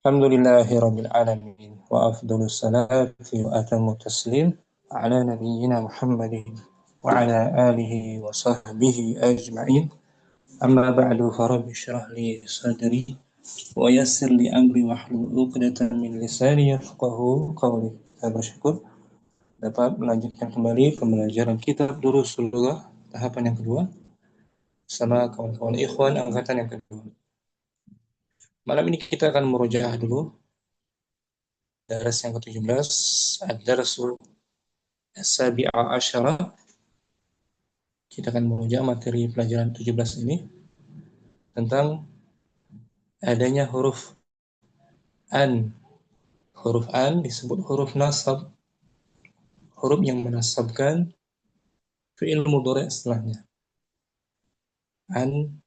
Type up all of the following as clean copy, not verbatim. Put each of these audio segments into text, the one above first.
Alhamdulillahi Rabbil Alamin wa afdalus salati wa atamu taslim ala nabiyyina Muhammadin wa ala alihi wa sahbihi ajma'in. Amma ba'du, farabbi syrah li sadri wa yassir li amri wahlul 'uqdatam min lisani yafqahu qawli. Saya bersyukur dapat melanjutkan kembali pembelajaran kitab Durusul Lughah tahapan yang kedua sama kawan-kawan ikhwan angkatan yang kedua. Malam ini kita akan murojaah dulu daras yang ke-17, ad-darsu as-sabi'a asyara. Kita akan merujuk materi pelajaran 17 ini tentang adanya huruf an. Huruf an disebut huruf nasab, huruf yang menasabkan fi'il mudhari' setelahnya. An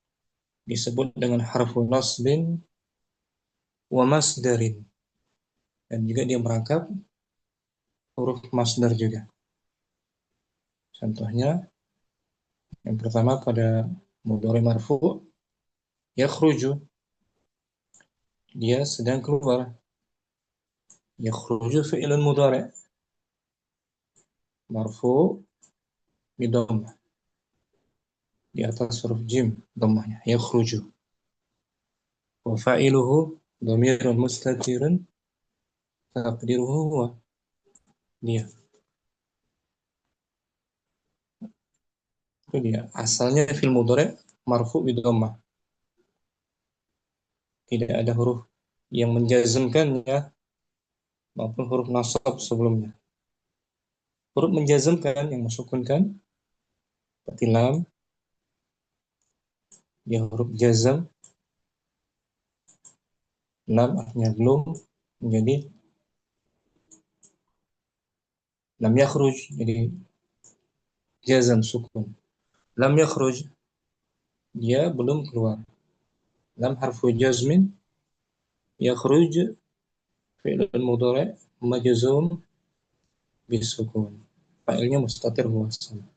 disebut dengan harfu nasbin wa masdarin, dan juga dia merangkap huruf masdar juga. Contohnya yang pertama pada mudhari' marfu' yakhruju, dia sedang keluar. Yakhruju fi'ilun mudhari' marfu' bidammah, di atas huruf jim dhammahnya, yakhruju. Wa fa'iluhu dhamirun mustatirun taqdiruhu huwa, dia. Itu dia. Asalnya fi'il mudhari' marfu' bidammah. Tidak ada huruf yang menjazmkannya maupun huruf nasab sebelumnya. Huruf menjazmkan yang mensukunkan seperti lam, dia huruf jazm. Lam artinya belum, menjadi lam yakhruj, jadi jazm sukun. Lam yakhruj, dia belum keluar. Lam harfu jazmin, yakhruj fi'lun mudhari' majzum bisukun. Fa'ilnya mustatir huwa sama.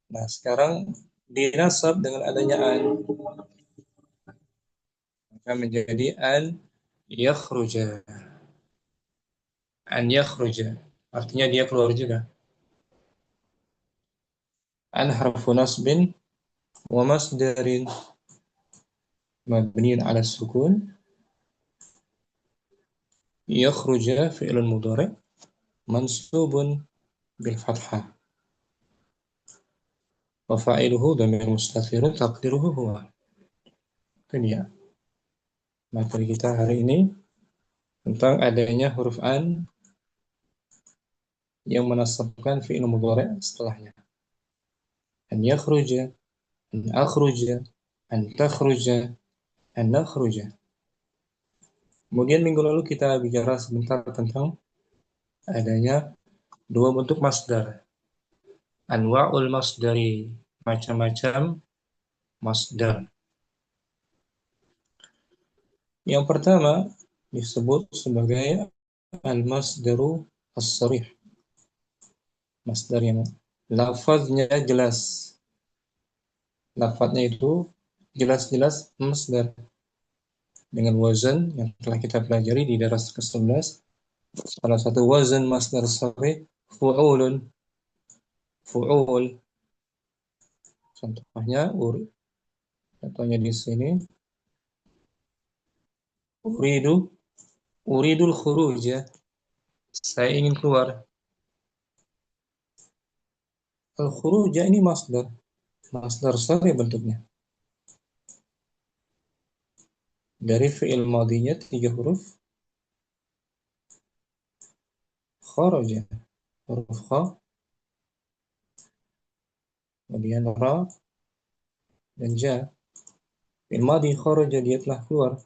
Nah, sekarang dinasab dengan adanya an, maka menjadi an yakhruja. An yakhruja artinya dia keluar juga. An harfu nasbin wa masdarin mabniin ala sukun. Yakhruja fi'lun mudhari' mansubun bil fathah. Wa fa'iluhu dhamir mustatirun taqdiruhu huwa. Itu dia materi kita hari ini tentang adanya huruf an yang menasabkan fi'il mudhari' setelahnya. An yakhruja, an akhruja, an takhruja, an nakhruja. Kemudian minggu lalu kita bicara sebentar tentang adanya dua bentuk masdar. Anwa'ul masdari, macam-macam masdar. Yang pertama disebut sebagai al-masdaru as-sarih. Masdar yang lafaznya jelas. Lafaznya itu jelas-jelas masdar. Dengan wazan yang telah kita pelajari di daras ke-11. Salah satu wazan masdar sarih fu'ulun. Fu'ul. Contohnya di sini uridul khuruja, saya ingin keluar. Al-khuruja ini masdar sarih bentuknya. Dari fi'il madinya 3 huruf. Kharaja, huruf kha, kemudian ra, dan ja. Fi'il madi kharaja, dia telah keluar.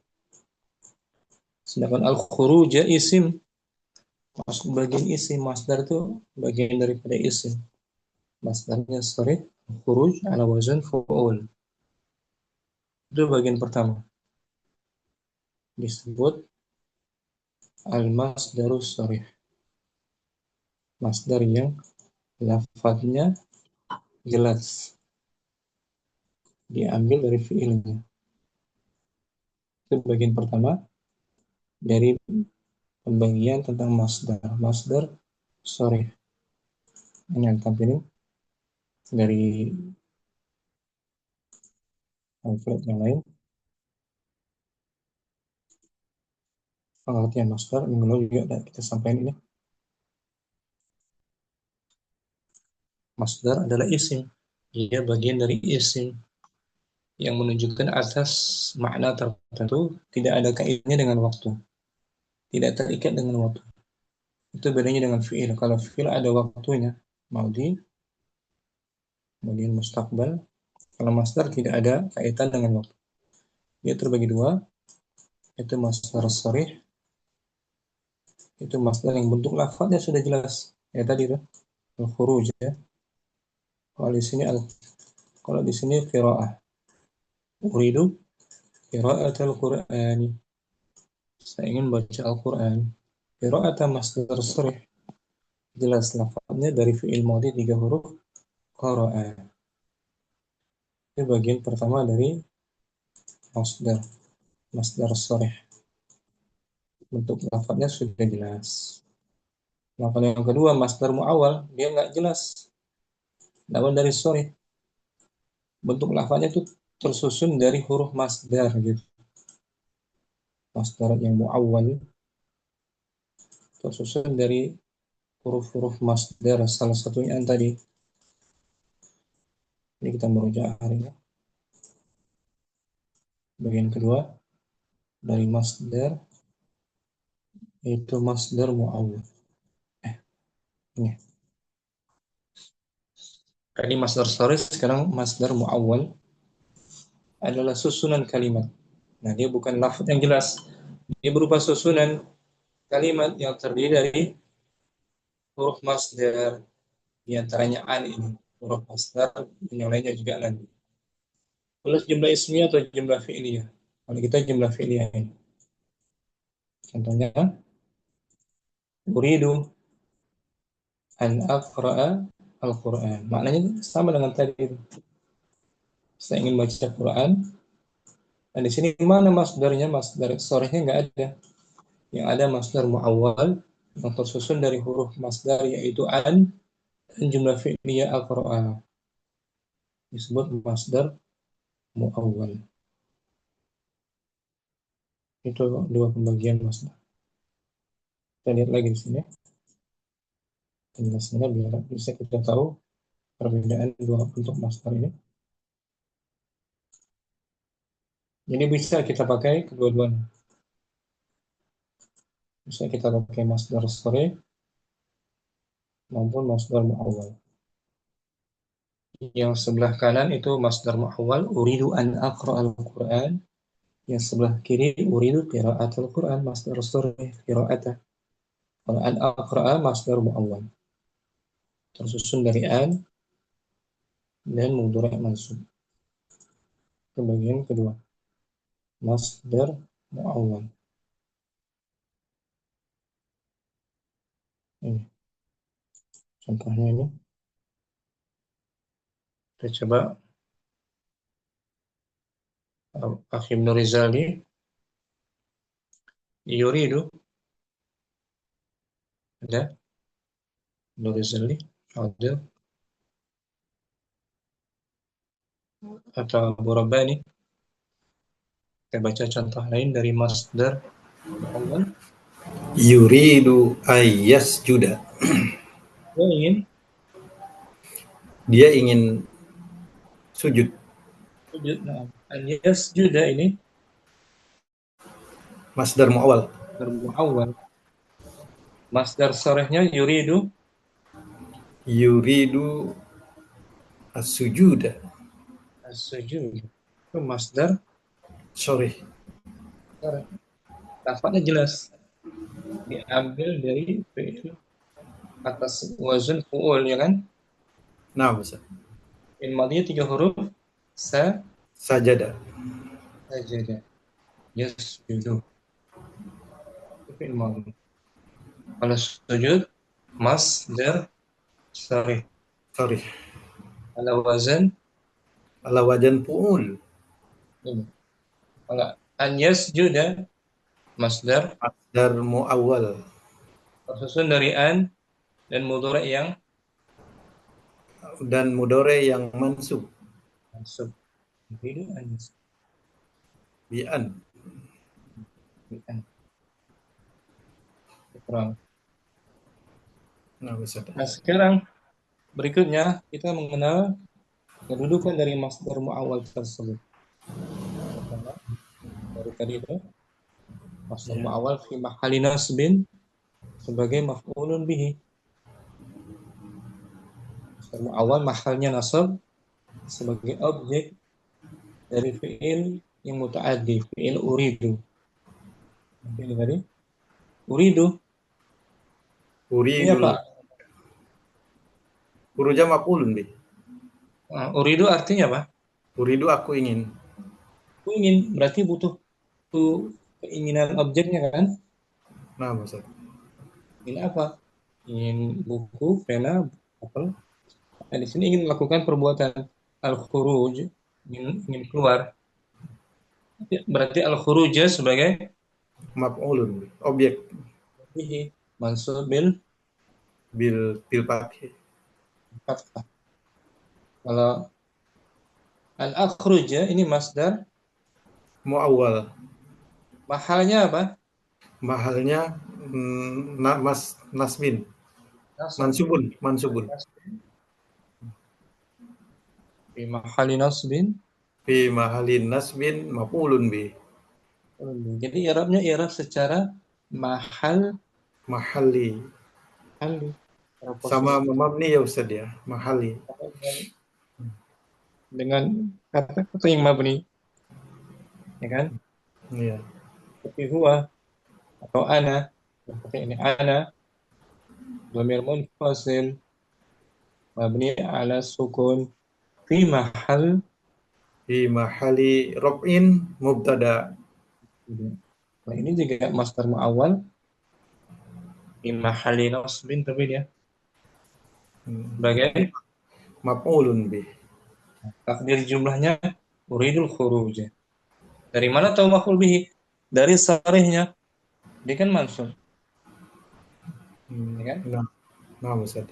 Sedangkan al-khuruja isim, masuk bagian isim. Masdar itu bagian daripada isim. Masdarnya sarih, khuruj ala wazan fu'ul. Itu bagian pertama, disebut al-masdarus sarih. Masdar yang lafadznya jelas, diambil dari fi'ilnya. Itu bagian pertama dari pembagian tentang masdar. Masdar sorry. Ini yang tampilin dari pamflet yang lain. Pengertian masdar minggu lalu juga kita sampaikan ini. Masdar adalah isim. Dia bagian dari isim yang menunjukkan atas makna tertentu, tidak ada kaitannya dengan waktu, tidak terikat dengan waktu. Itu bedanya dengan fi'il. Kalau fi'il ada waktunya, maudi, kemudian mustaqbal. Kalau masdar tidak ada kaitan dengan waktu. Dia terbagi dua, itu masdar sharih, itu masdar yang bentuk lafadznya sudah jelas. Ya tadi tuh, al-khuruj ya. Kalau di sini kalau di sini qiraah. Uridu qiraatul Qur'ani. Saya ingin baca Al-Qur'an. Qiraat masdar sharih. Jelas lafadznya dari fi'il madhi 3 huruf qara'a. Itu bagian pertama dari masdar. Masdar sharih. Bentuk lafadznya sudah jelas. Lafaz yang kedua masdar muawwal, dia nggak jelas. Lawan dari sharih. Bentuk lafadznya itu tersusun dari huruf masdar gitu. Masdar yang muawwal tersusun dari huruf-huruf masdar, salah satunya yang tadi. Ini kita merujuk hari ini. Bagian kedua dari masdar itu masdar muawwal. Ini. Tadi masdar sharih, sekarang masdar muawwal adalah susunan kalimat. Nah, dia bukan lafaz yang jelas. Dia berupa susunan kalimat yang terdiri dari huruf masdar, di antaranya an ini, huruf masdar, yang lainnya juga nanti. Plus jumlah ismiyah atau jumlah fi'liyah. Kalau kita jumlah fi'liyah ini. Contohnya, uridu an aqra'a al-Qur'an. Maknanya sama dengan tadi itu. Saya ingin baca Quran. Dan di sini mana masdarnya? Masdar sorehnya nggak ada. Yang ada masdar muawwal yang tersusun dari huruf masdar yaitu an dan jumlah fi'liyah al-Qur'an. Disebut masdar muawwal. Itu dua pembagian masdar. Kita lihat lagi di sini penjelasannya biar bisa kita tahu perbedaan dua bentuk masdar ini. Jadi bisa kita pakai kedua-duanya. Bisa kita pakai masdar sharih maupun masdar muawwal. Yang sebelah kanan itu masdar muawwal, uridu an aqra'al Qur'an. Yang sebelah kiri uridu qira'atul Qur'an, masdar sharih qira'atah. Kalau an aqra'a masdar muawwal. Tersusun dari an dan mudhari' mansub. Itu bagian kedua. Masdar muawwal. Ini. Contohnya ini. Kita coba Akhim Nurizali yuridu ada Nurizali ada atau Abu Rabbani. Kita baca contoh lain dari masdar muawwal. Yuridu ayyasjuda. Dia ingin sujud. Sujud. Nah, an yasjuda ini Masdar muawwal. muawwal. Masdar sharihnya yuridu. Yuridu as-sujuda. As-sujud. Itu masdar Sorry. sharih. Lafadznya jelas. Diambil dari fi'il atas wazn fu'ul ya kan? Nah, Ustaz. Fi'il madhi 3 huruf Sajada. sajada. Yasjudu. Itu fi'il madhi. Kalau sujud masdar sharih. Sorry. Ala wazan Ala wajan fu'ul. ini. Kalau An yasjuda masdar Masdar muawwal. tersusun dari an dan mudhari yang Dan mudore yang mansub. mansub. Yuridu an yasjuda. Bi an. Kurang. Nah, Ustaz. Nah, sekarang berikutnya kita mengenal kedudukan dari masdar muawwal tersebut. Pertama, dari tadi itu masdar Ya. muawwal fi mahalli nasbin sebagai maf'ulun bihi. Masdar muawwal mahalnya nasab sebagai objek dari fi'il yang muta'addi, fi'il uridu. Fi'il tadi uridu ini Uridul. apa? Uruja maf'ulun bi. Uridu artinya apa? Uridu aku ingin. Aku ingin, berarti butuh tuh keinginan objeknya kan? Nah, Ustaz. Ini apa? Ingin buku, pena, apel. Nah, di sini ingin melakukan perbuatan al-khuruj, ingin keluar. Berarti al-khuruj sebagai Maf'ulun bi. Objek fihi mansub bil bil fathi. fathah. Kalau al-akhruj ini masdar, Muawwal. mahalnya apa? Mahalnya nasbin. Nasab. Mansubun. Fi mahali nasbin. Fi mahalin nasbin maf'ulun bi. Jadi i'rabnya i'rab secara mahal Mahali. hali. Sama Posisi mabni ya Ustaz ya. Mahali. dengan kata-kata yang mabni, ya kan? Iya. Seperti huwa atau ana. Seperti ini ana dhamir munfasil mabni ala sukun fi mahal. Fi mahali raf'in mubtada. Nah, ini juga masdar muawwal fi mahali nasbin, tapi dia sebagai Maf'ulun bi. takdir jumlahnya uridul khuruj. Dari mana tahu maf'ul bihi? Dari sarihnya. Dia kan mansub, ya kan? Nah, nah Ustaz.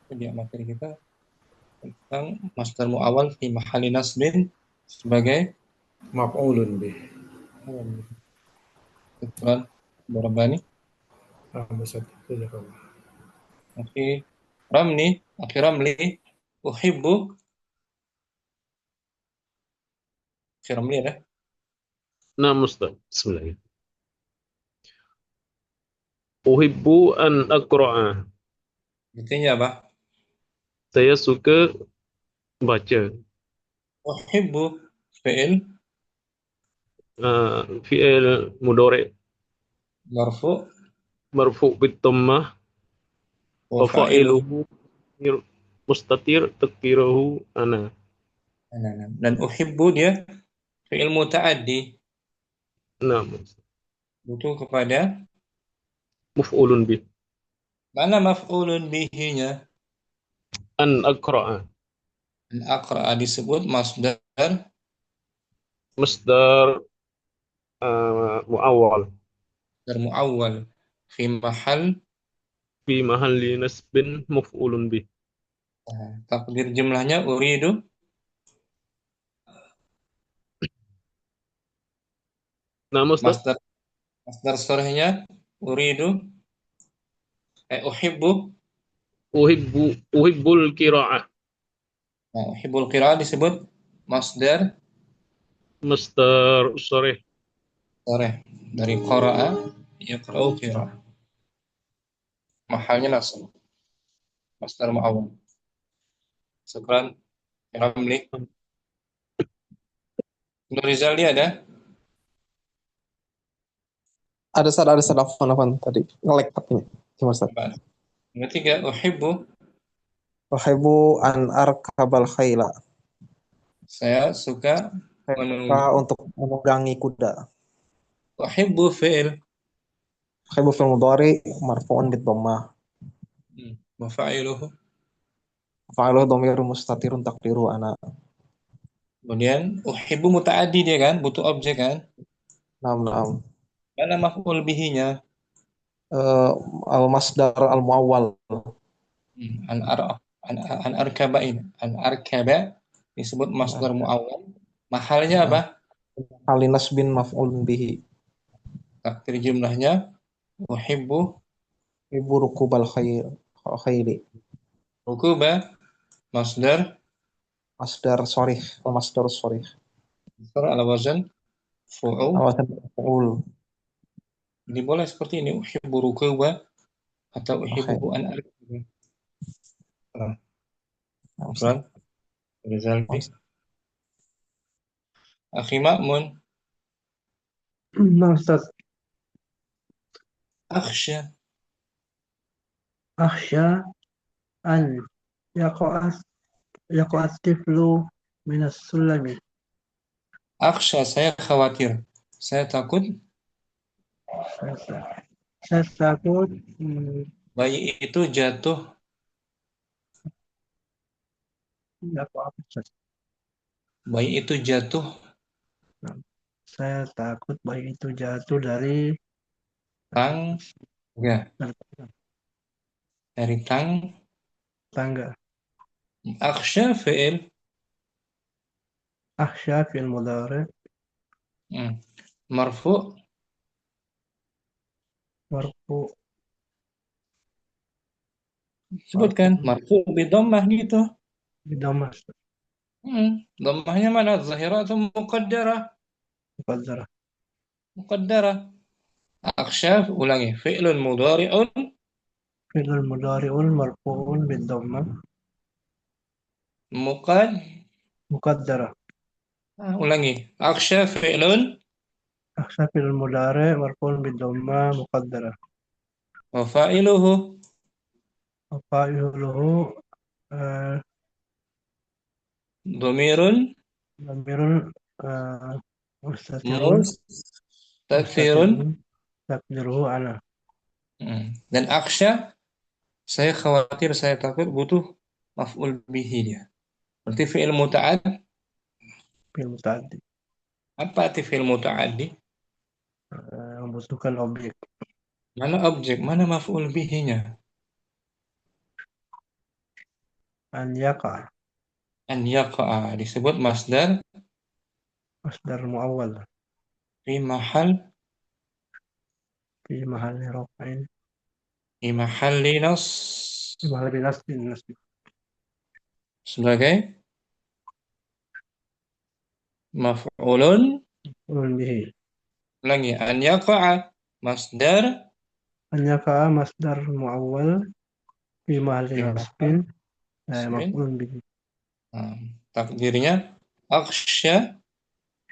Itu dia materi kita tentang masdar muawwal fi mahali nasbin sebagai Maf'ulun bi. ukuran Borobani. Nah Ustaz. Jazakallah. Oke, Ramli, akhir Ramli, uhibbu, akhir Ramli ada. Nah, Ustaz. Bismillah. Uhibbu an aqra'a. Artinya apa? Saya suka baca. Uhibbu, fi'il, Fi'il mudhari marfu, marfu' bid dhammah wa wa fa'iluhu. fa'iluhu mustatir takdiruhu ana. Dan uhibbu dia fi'il muta'addi, Nah, butuh kepada maf'ulun bih. mana maf'ulun bihi-nya. An aqra'a. Al-aqra'a disebut masdar Masdar muawwal muawwal fi mahal. fi mahalli nasbin maf'ulun bih. Takdir jumlahnya uridu. Nah, Ustaz. Masdar masdar sharihnya uridu, uhibbu. Uhibbul qira'ah. Nah, uhibbul qira'ah disebut masdar Masdar sharih sharih dari qara'a yaqra'u qira'ah. Mahalnya nasab, masdar muawwal. Syukran, Ramli. Nur Rizali ada? Ada telepon tadi nge-lag HP-nya. Gimana Ustaz? Yang ketiga, uhibbu, Wahibu an arkabal khaila. saya suka Suka untuk menunggangi kuda. uhibbu fi'il, Wahibu fil mudhari marfu'un bid dhammah. wa fa'iluhu Fa'iluhu dhamirun mustatirun taqdiru ana. Kemudian uhibbu muta'addi dia kan, butuh objek kan. Naam. Mana maf'ul bihinya? Al-masdar al-muawwal. An ar an arkaba ini. An arkaba disebut masdar muawwal. Mahalnya apa? Alinas bin maf'ulun bihi. Takdir jumlahnya uhibbu Ibu rukubal khairi. rukuba masdar Masdar sorih. Masdar sorih. ala wazan fu'ul. Awatan maf'ul. Ini boleh seperti ini, uhibbu rukuba atau uhibbu Khair. an arkaba. Naam, Syukran. Rizalbi. Ustaz. Akhi Ma'mun, Nah, Ustaz, akhsha. akhsha an yaqa'as yaqa'as tiflu minas sulami. Akhsha, saya khawatir. Saya takut Saya takut bayi itu jatuh. yaqa'as. Ustaz. Bayi itu jatuh Saya takut bayi itu jatuh dari tangga. Dari tangga. akhsha fi'il Akhsha fil mudhari marfu. marfu Sebutkan marfu bidammah gitu. bidhamma Dhammahnya mana? Zahirah atau muqaddarah? muqaddarah. Muqaddarah. Akhsha, ulangi. Fi'lun mudhari'un Fi'lul mudhari'un marfu'un bidhamma muqaddarah. ulangi. Akhsha fi'lun Akhsha fil mudhari' marfu'un bidhamma muqaddarah. wa fa'iluhu Wa fa'iluhu dhamirun dhamirun mustatirun mustatirun. takdiruhu ana. Dan akhsha, saya khawatir, saya takut, butuh maf'ul bihi dia. Berarti fi'il muta'ad. Fil muta'addi. Apa arti fi'il muta'addi? Membutuhkan objek. Mana objek, mana maf'ul bihinya? An yaqa An yaqa'a disebut masdar masdar muawwal fi mahal fi mahalli raf'in fi mahalli nas fi mahalli nasbin sebagai maf'ulun. ulun bihi. Ulangi, an yaqa'a masdar An yaqa masdar muawwal fi mahalli fi nasbin nasbin. maf'ulun bihi. Takdirnya akhsha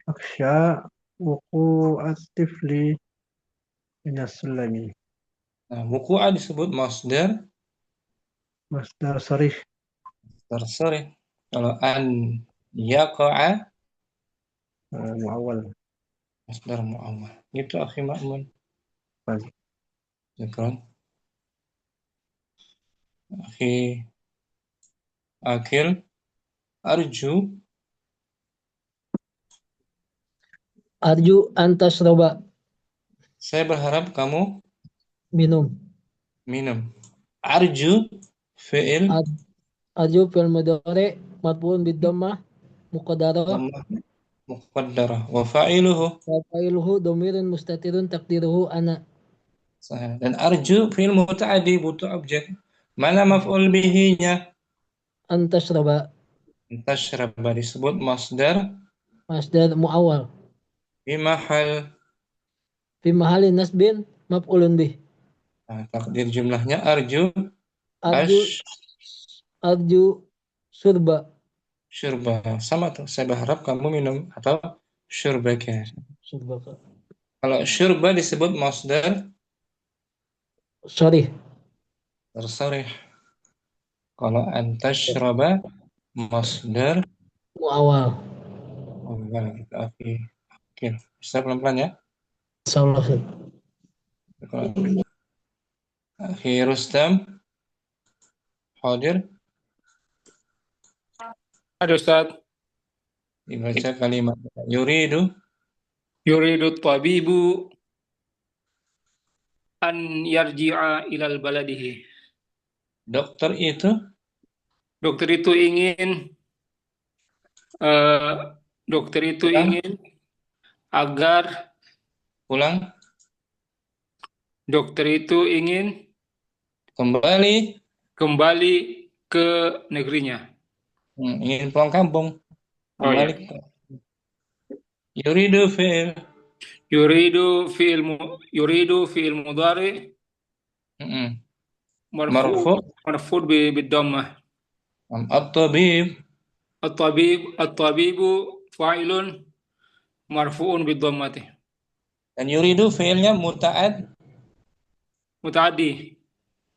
Akhsha wuqu'at tifli minas sulami. wuku'a disebut masdar Masdar sarih. tersorih. Kalau an yaqa'a Muawwal. masdar mu'awwal. Gitu akhi Ma'mun. Baik. Syukran. Akhi Akil, arju Arju antasroba saya berharap kamu minum. minum. Arju fi'il Arju fil mudhari marfu'un bidhammah muqaddarah dhammah muqaddarah wa fa'iluhu. wa fa'iluhu dhamirun mustatirun taqdiruhu ana. Dan arju fi'il muta'addi, butuh objek. Mana maf'ul bihinya? Antasroba Tashraba disebut masdar masdar muawwal fi mahal. fi mahalli nasbin maf'ulun bih. Takdir jumlahnya arju Arju arju surba syurba. Sama tuh, saya berharap kamu minum atau syurbaka. surba Kalau syurba disebut masdar sorry tersorih. Kalau antasyraba masdar muawwal. enggak gitu. Oke. Bisa pelan-pelan ya. Insyaallah. Akhi Rustam hadir. Ada Ustaz. Dibaca kalimat yuridu. Yuridu tabibu an yarji'a ilal baladihi. Dokter itu Dokter itu ingin eh, dokter itu pulang, ingin agar pulang dokter itu ingin kembali, kembali ke negerinya. ingin pulang kampung, Oh kembali. ya. Yuridu fi'il. Yuridu fi'il mudhari Mm-mm. marfu Marfu. bid-dhammah. At-tabib. At-tabibu fa'ilun marfu'un bid-dhammati. Dan yuridu fi'ilnya Mutaaddi.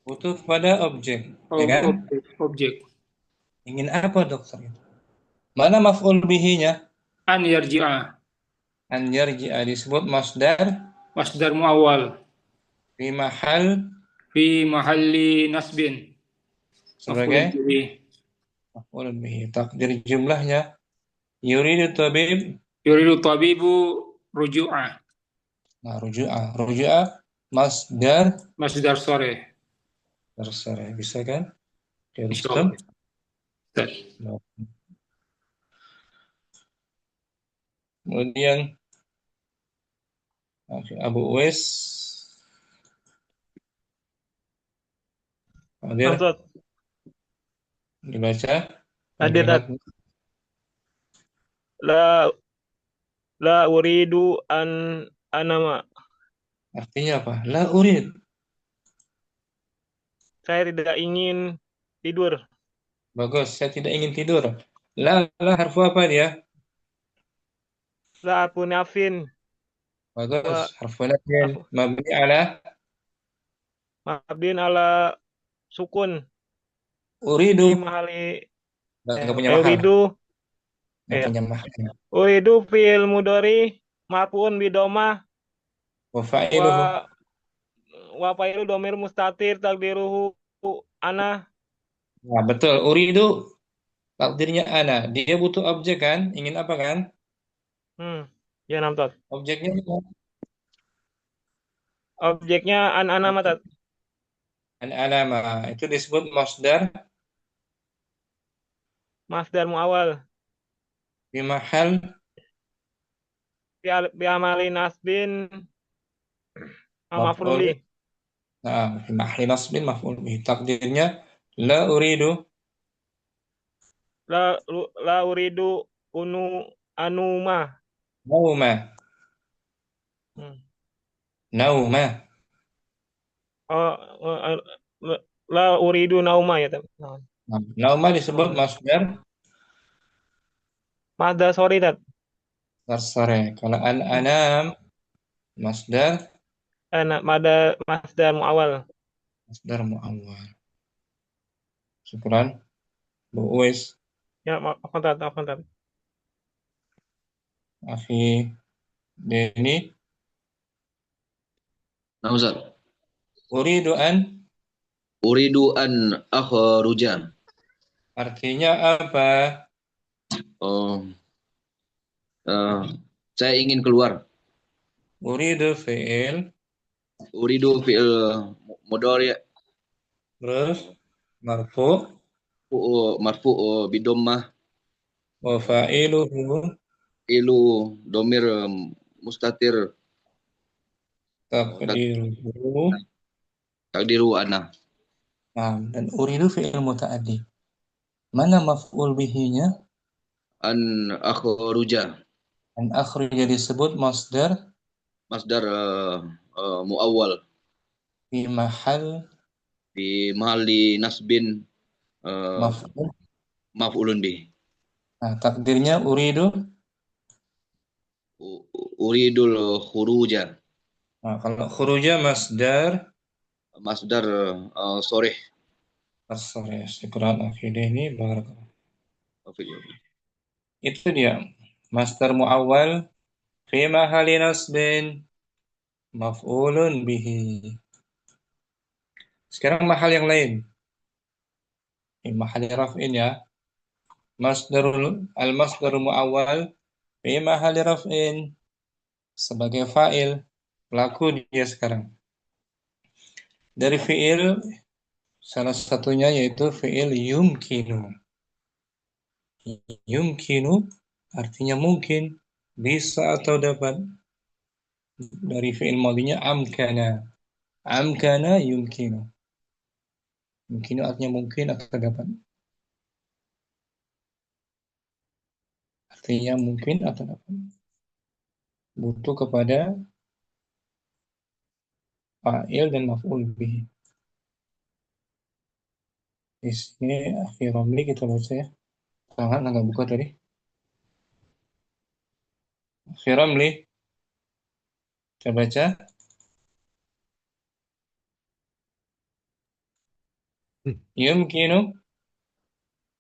butuh pada objek, ya kan? Objek. Ingin apa dokter itu? Mana maf'ul bihi-nya? An yarji'a. An yarji'a disebut masdar Masdar muawwal. fi mahal Fi mahalli nasbin. sebagai Maf'ulun bihi. maf'ul bihi. Takdir jumlahnya yuridu tabib. Yuridu tabibu ruju'a. Nah, ruju'a masdar Masdar sore. terserah, bisa kan? Ya, Insyaallah. Rustam. Kemudian Abu Uwais hadir, Ustaz. dibaca Hadir, kalimat La la uridu an anama. artinya apa? La urid. Saya tidak ingin tidur. Bagus, saya tidak ingin tidur. La harfu apa dia? La harfu nafin Bagus, wa harfu nafin mabni ala mabdin ala sukun fi uridu. mahali Enggak punya mahal. uridu Enggak punya mahal. uridu fi'il mudhari marfu'un bi dhammah Wa fa'iluhu. wa fa'ilu dhamir mustatir takdiruhu ana. Nah, betul. Uridu takdirnya ana. Dia butuh objek kan? Ingin apa kan? Ya namtot. Objeknya apa? Objeknya an matat. Al-alama. Itu disebut masdar Masdar muawal fi mahal bi amali nasbin maf'ul bih. Nah, fi mahli nasbin maf'ul bihi. Takdirnya la uridu La uridu anuma. nauma. Nauma. Oh, la uridu nauma ya. Nah, nauma disebut masdar Masdar sorry tat. sore. Kalau an-anam masdar Masdar muawal. masdar muawwal. Syukran. Bu Uwais, Ya, maafkan tat. Akhi Deni. Nah, Ustaz. Uridu an akhruja. artinya apa? Oh, saya ingin keluar. Uridu fi'il. Uridu fi'il mudhari' Terus marfu marfu bidommah wa fa'iluhu ilu domir mustatir takdiru ana. Nah, dan uridu fi'il muta'addi. Mana maf'ul bihi-nya? An akhruja. An akhruja disebut masdar muawwal fi mahalli nasbin maf'ulun bih. Nah, takdirnya uridul khuruja. Nah, kalau khuruja masdar soreh. As-soreh. Syukran akhirnya ini barakallahu. Itu dia masdar muawwal fi mahalli nasbin maf'ulun bihi. Sekarang mahal yang lain. Mahal raf'in ya. Al-masdarul muawwal fi mahalli raf'in, sebagai fa'il, pelaku dia sekarang. Dari fi'il, salah satunya yaitu fi'il yumkinu. Yumkinu artinya mungkin, bisa atau dapat. Dari fi'il madinya amkana. Amkana yumkinu. Yumkinu artinya mungkin atau dapat. Artinya mungkin atau dapat. Butuh kepada fa'il dan maf'ul bihi. Di sini akhir Ramli kita baca ya. Tangan nggak buka tadi. Akhir Ramli. Kita baca. Yumkinu.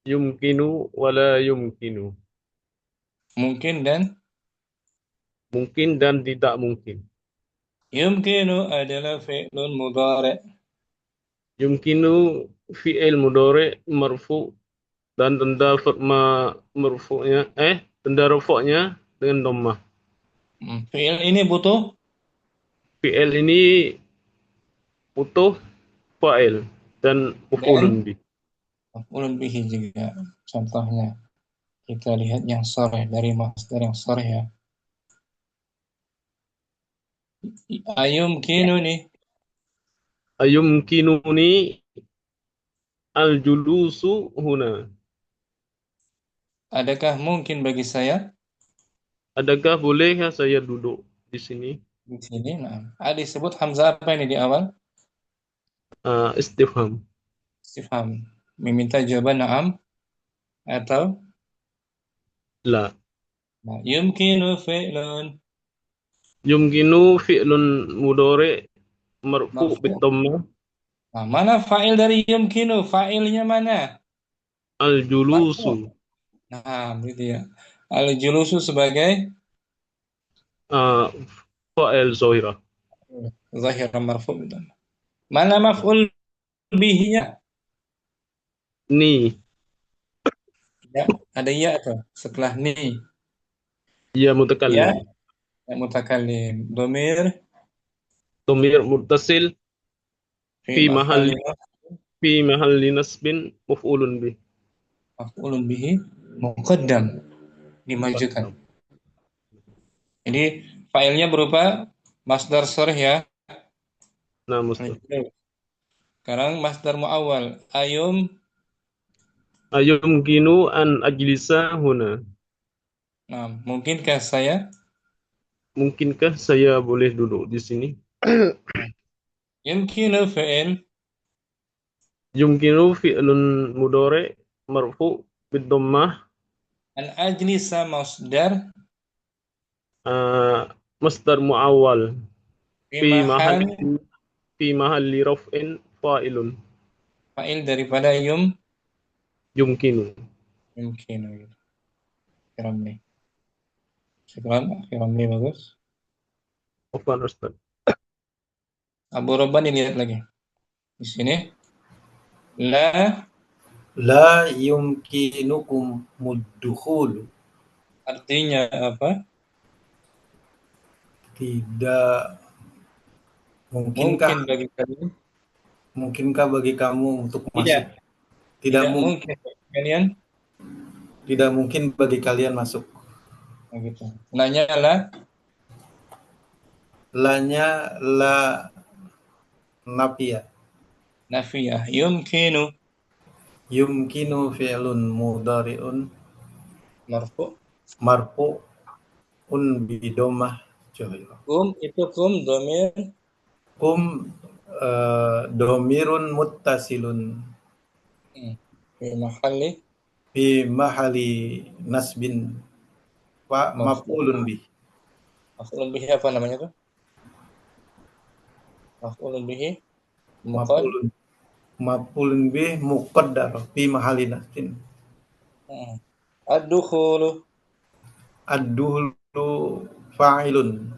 Yumkinu wala yumkinu. Mungkin dan Mungkin dan tidak mungkin. yumkinu adalah fi'lun mudhari'. Yumkinu fi'il mudhari marfu dan tanda marfu'nya tanda rafa'nya dengan dhammah. Fi'il ini butuh Fi'il ini butuh fa'il dan maf'ulun bih. maf'ulun bihi juga. Contohnya kita lihat yang sharih dari masdar yang sharih ya. Ayumkinuni. Ayumkinuni al-julusu huna. Adakah mungkin bagi saya Adakah boleh saya duduk di sini? di sini? Nah, disebut hamzah apa ini di awal? Istifham. Istifham. Meminta jawaban na'am atau La. nah, yumkinu fi'lun. Yumkinu fi'lun mudhari marfu bid-dhammah. Nah, mana fa'il dari yumkinu? Fa'ilnya mana? Al-julusu. Nah, gitu ya. Al-julusu sebagai Fa'il zahirah. zahir marfu'. Mana maf'ul bihi-nya? Ni. Ya, ada ya atau setelah ni? Ya mutakallim. Ya, mutakallim. Domir Dhamir muttasil fi fi mahalli nasbin maf'ulun bih. maf'ulun bihi muqaddam, dimajukan. Jadi failnya berupa masdar sharih ya. Nah, mustaq. Sekarang masdar muawwal. Ayumkinu an ajlisa huna. Nah, mungkinkah saya? Mungkinkah saya boleh duduk di sini? Yumkinu fi'il. Yumkinu fi'lun mudhari marfu bid-dhammah. An ajlisa masdar Masdar muawwal fi mahal fi mahalli raf'in fa'ilun. fa'il daripada Yumkinu. yumkinu. Ramli. Sekarang Ramli bagus. Afwan Ustaz. Abu Robban dilihat lagi. Di sini La yumkinukum muddukhulu. artinya apa? Tidak Mungkin mungkinkah bagi kalian. mungkinkah bagi kamu untuk masuk? Tidak. Tidak Mungkin bagi kalian. Tidak mungkin bagi kalian masuk. Nah, gitu. Nanya lah. Lanya la nafiyah. Nafiyah. Yumkinu. Yumkinu fi'lun mudhari'un marfu'un bidomah. Itu domir. Domirun muttasilun fi mahali nasbin wa maf'ulun bih. Maf'ulun bihi apa namanya tuh? Maf'ulun bihi Maf'ulun bih muqaddar fi mahali nasbin. Ad-dukhulu fa'ilun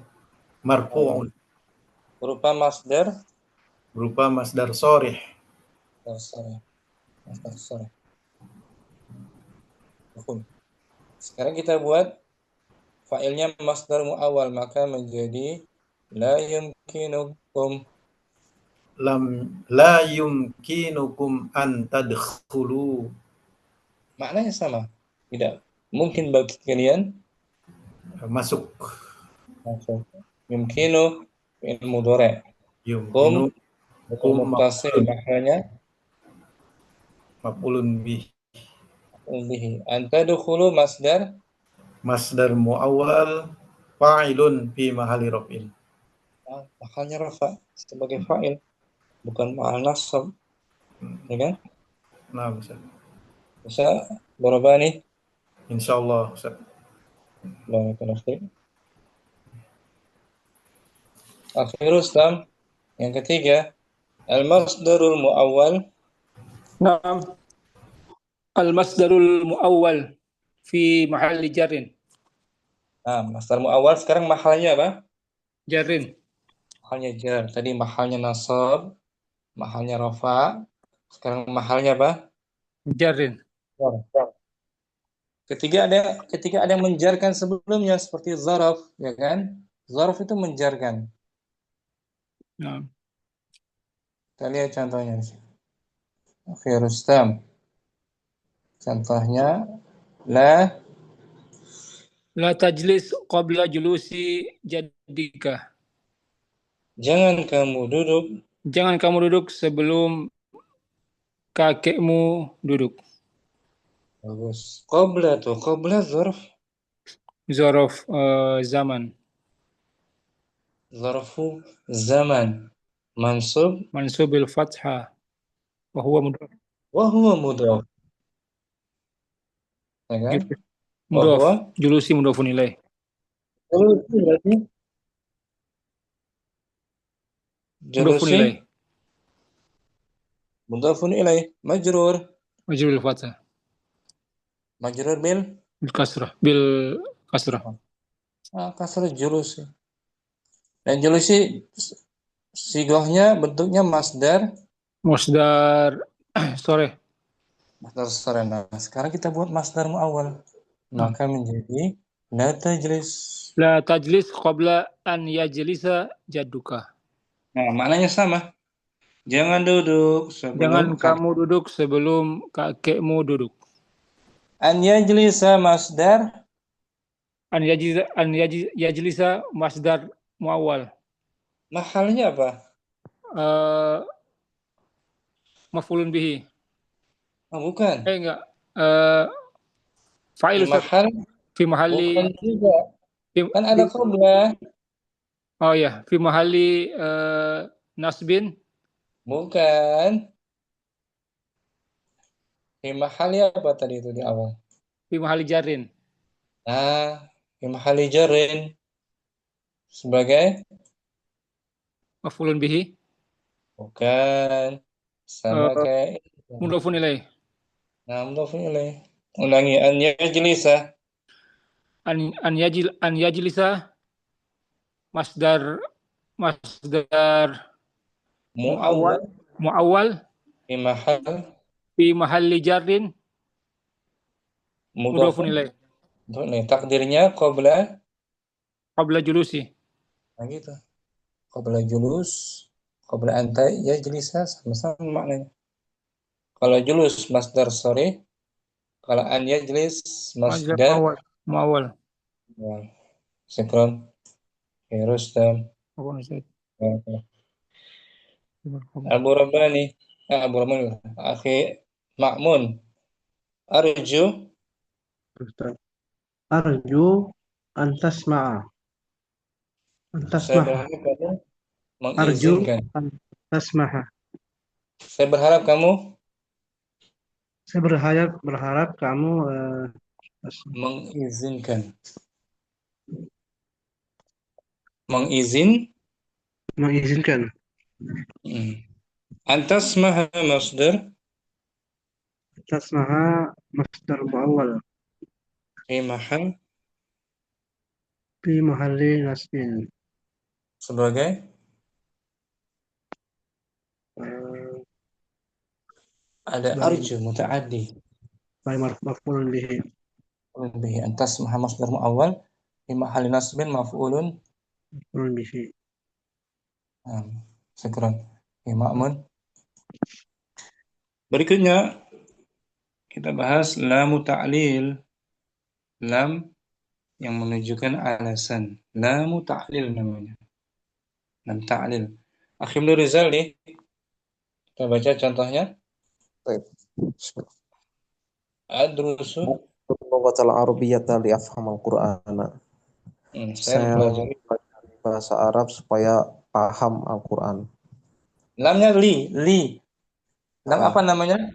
marfu'un berupa masdar sharih. Masdar sharih. Mafhum. Sekarang kita buat fa'ilnya masdar muawwal, maka menjadi la yumkinukum. La yumkinukum an tadkhulu. Maknanya sama. Tidak mungkin bagi kalian Masuk. masuk. Yumkinu fi'il mudhari'. Yumkinu Kum muttasil, maknanya maf'ulun bih. bihi. An tadkhulu masdar Masdar muawwal fa'ilun fi mahalli raf'in. mahalnya rafa sebagai fa'il, bukan ma'al nasab. Ya kan? Nah, Ustaz. Bisa Borobani. Insyaallah, Ustaz. Barakallahu fiik. Akhirul Islam. Yang ketiga, al-masdarul muawwal. Naam. Al-masdarul muawwal fi mahalli jarrin. Nah, masdar muawwal sekarang mahalnya apa? Jarrin. Mahalnya jar. Tadi mahalnya nasab, mahalnya rafa. Sekarang mahalnya apa? Jarrin. Jar. Ketika ada yang menjarkan sebelumnya seperti zaraf, ya kan? Zaraf itu menjarkan. Naam. Kita lihat contohnya. Oke, Rustam. Contohnya la La tajlis qabla julusi jaddika. jangan kamu duduk. Jangan kamu duduk sebelum kakekmu duduk. Bagus. Qabla zarf. Zaraf zaman. Zarfu zaman. Mansub Mansub bil fathah. Wa huwa mudhaf. wa huwa mudhaf. Ya kan? Mudhaf. Wa Julusi mudhafun ilaih. julusi berarti Mudhafun julusi ilaih. mudhafun ilaih majrur Majrur bil fathah. majrur bil Bil kasrah. Bil kasrah. kasrah julusi. Dan julusi sigahnya bentuknya masdar Masdar sore. masdar sarana. Sekarang kita buat masdar muawwal. Maka menjadi la tajlis. La tajlis qabla an yajlisa jadduka. Nah, maknanya sama. Jangan duduk Jangan sebelum kamu duduk sebelum kakekmu duduk. an yajlisa masdar Yajlisa masdar muawwal. mahalnya apa? Maf'ulun bihi. Oh, bukan. Enggak. Di Fa'il mahal fi mahalli bukan juga. Kan ada qabla. oh ya, fi mahalli nasbin. Bukan. Di mahalnya apa tadi itu di awal? Fi mahalli jarrin. Nah, di mahali jarrin sebagai Maf'ulun bihi. bukan sama kayak Mudhafun ilaih. nah, mudhafun ilaih. Ulangi an yajlisa An yajlisa masdar muawwal muawwal di mahal fi mahalli jarrin mudhafun mudhafun ilaih. nih takdirnya qabla. Qabla julusi. Nah gitu. Qabla julus, qabla anta yajlisa sama-sama maknanya. Kalau julus masdar sore, kalau an yajlis masdar Muawwal. ya. Syukran. Ya Rustam. Abu Rabbani. Abu Rabbani. Akhi Ma'mun. Arju. Arju an tasma'a. An Saya tasma'a. berharap kamu Arju mengizinkan. an tasma'a. Saya berharap kamu Saya berharap kamu mengizinkan. mengizinkan. Antas maha masdar Tasma'a masdar muawwal fi mahal fi mahalli nasbin. sebagai ada arju muta'addi. Maf'ulun bihi. مفعول به. أن تسمح مصدر مؤول في محل نصب مفعول. مفعول به. Syukran. Ma'mun. Berikutnya kita bahas lamu ta'lil. Lam yang menunjukkan alasan. Lamu ta'lil namanya. Lam ta'lil. Akhi Ibnu Rizal nih. Kita baca contohnya. Baik. Bismillah. Adrusu. Lughatal Arabiyyata li afhamal Qur'ana. Saya mempelajari bahasa Arab supaya paham Al-Quran. lamnya li. Lam apa namanya?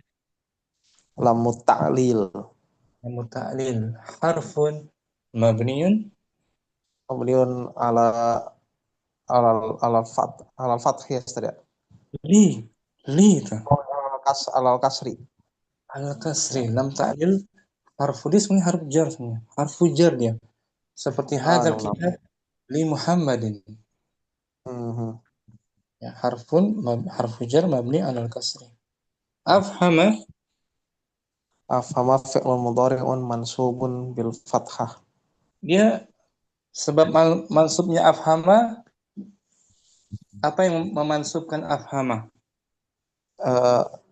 Lamu ta'lil. Lamu ta'lil. Harfun mabniun Kemudian ala fath ya tadi. li itu. Alal kasri. Al-kasri. Lam ta'lil harfu dia sebenarnya harfu jar sebenarnya. Harfu jar dia. Seperti hadzal kitab li Muhammadin. Ya, harfu jar mabni alal kasri. Afhama Fi'lun mudhari'un mansubun bil fathah. dia sebab mansubnya afhama, apa yang memansubkan afhama?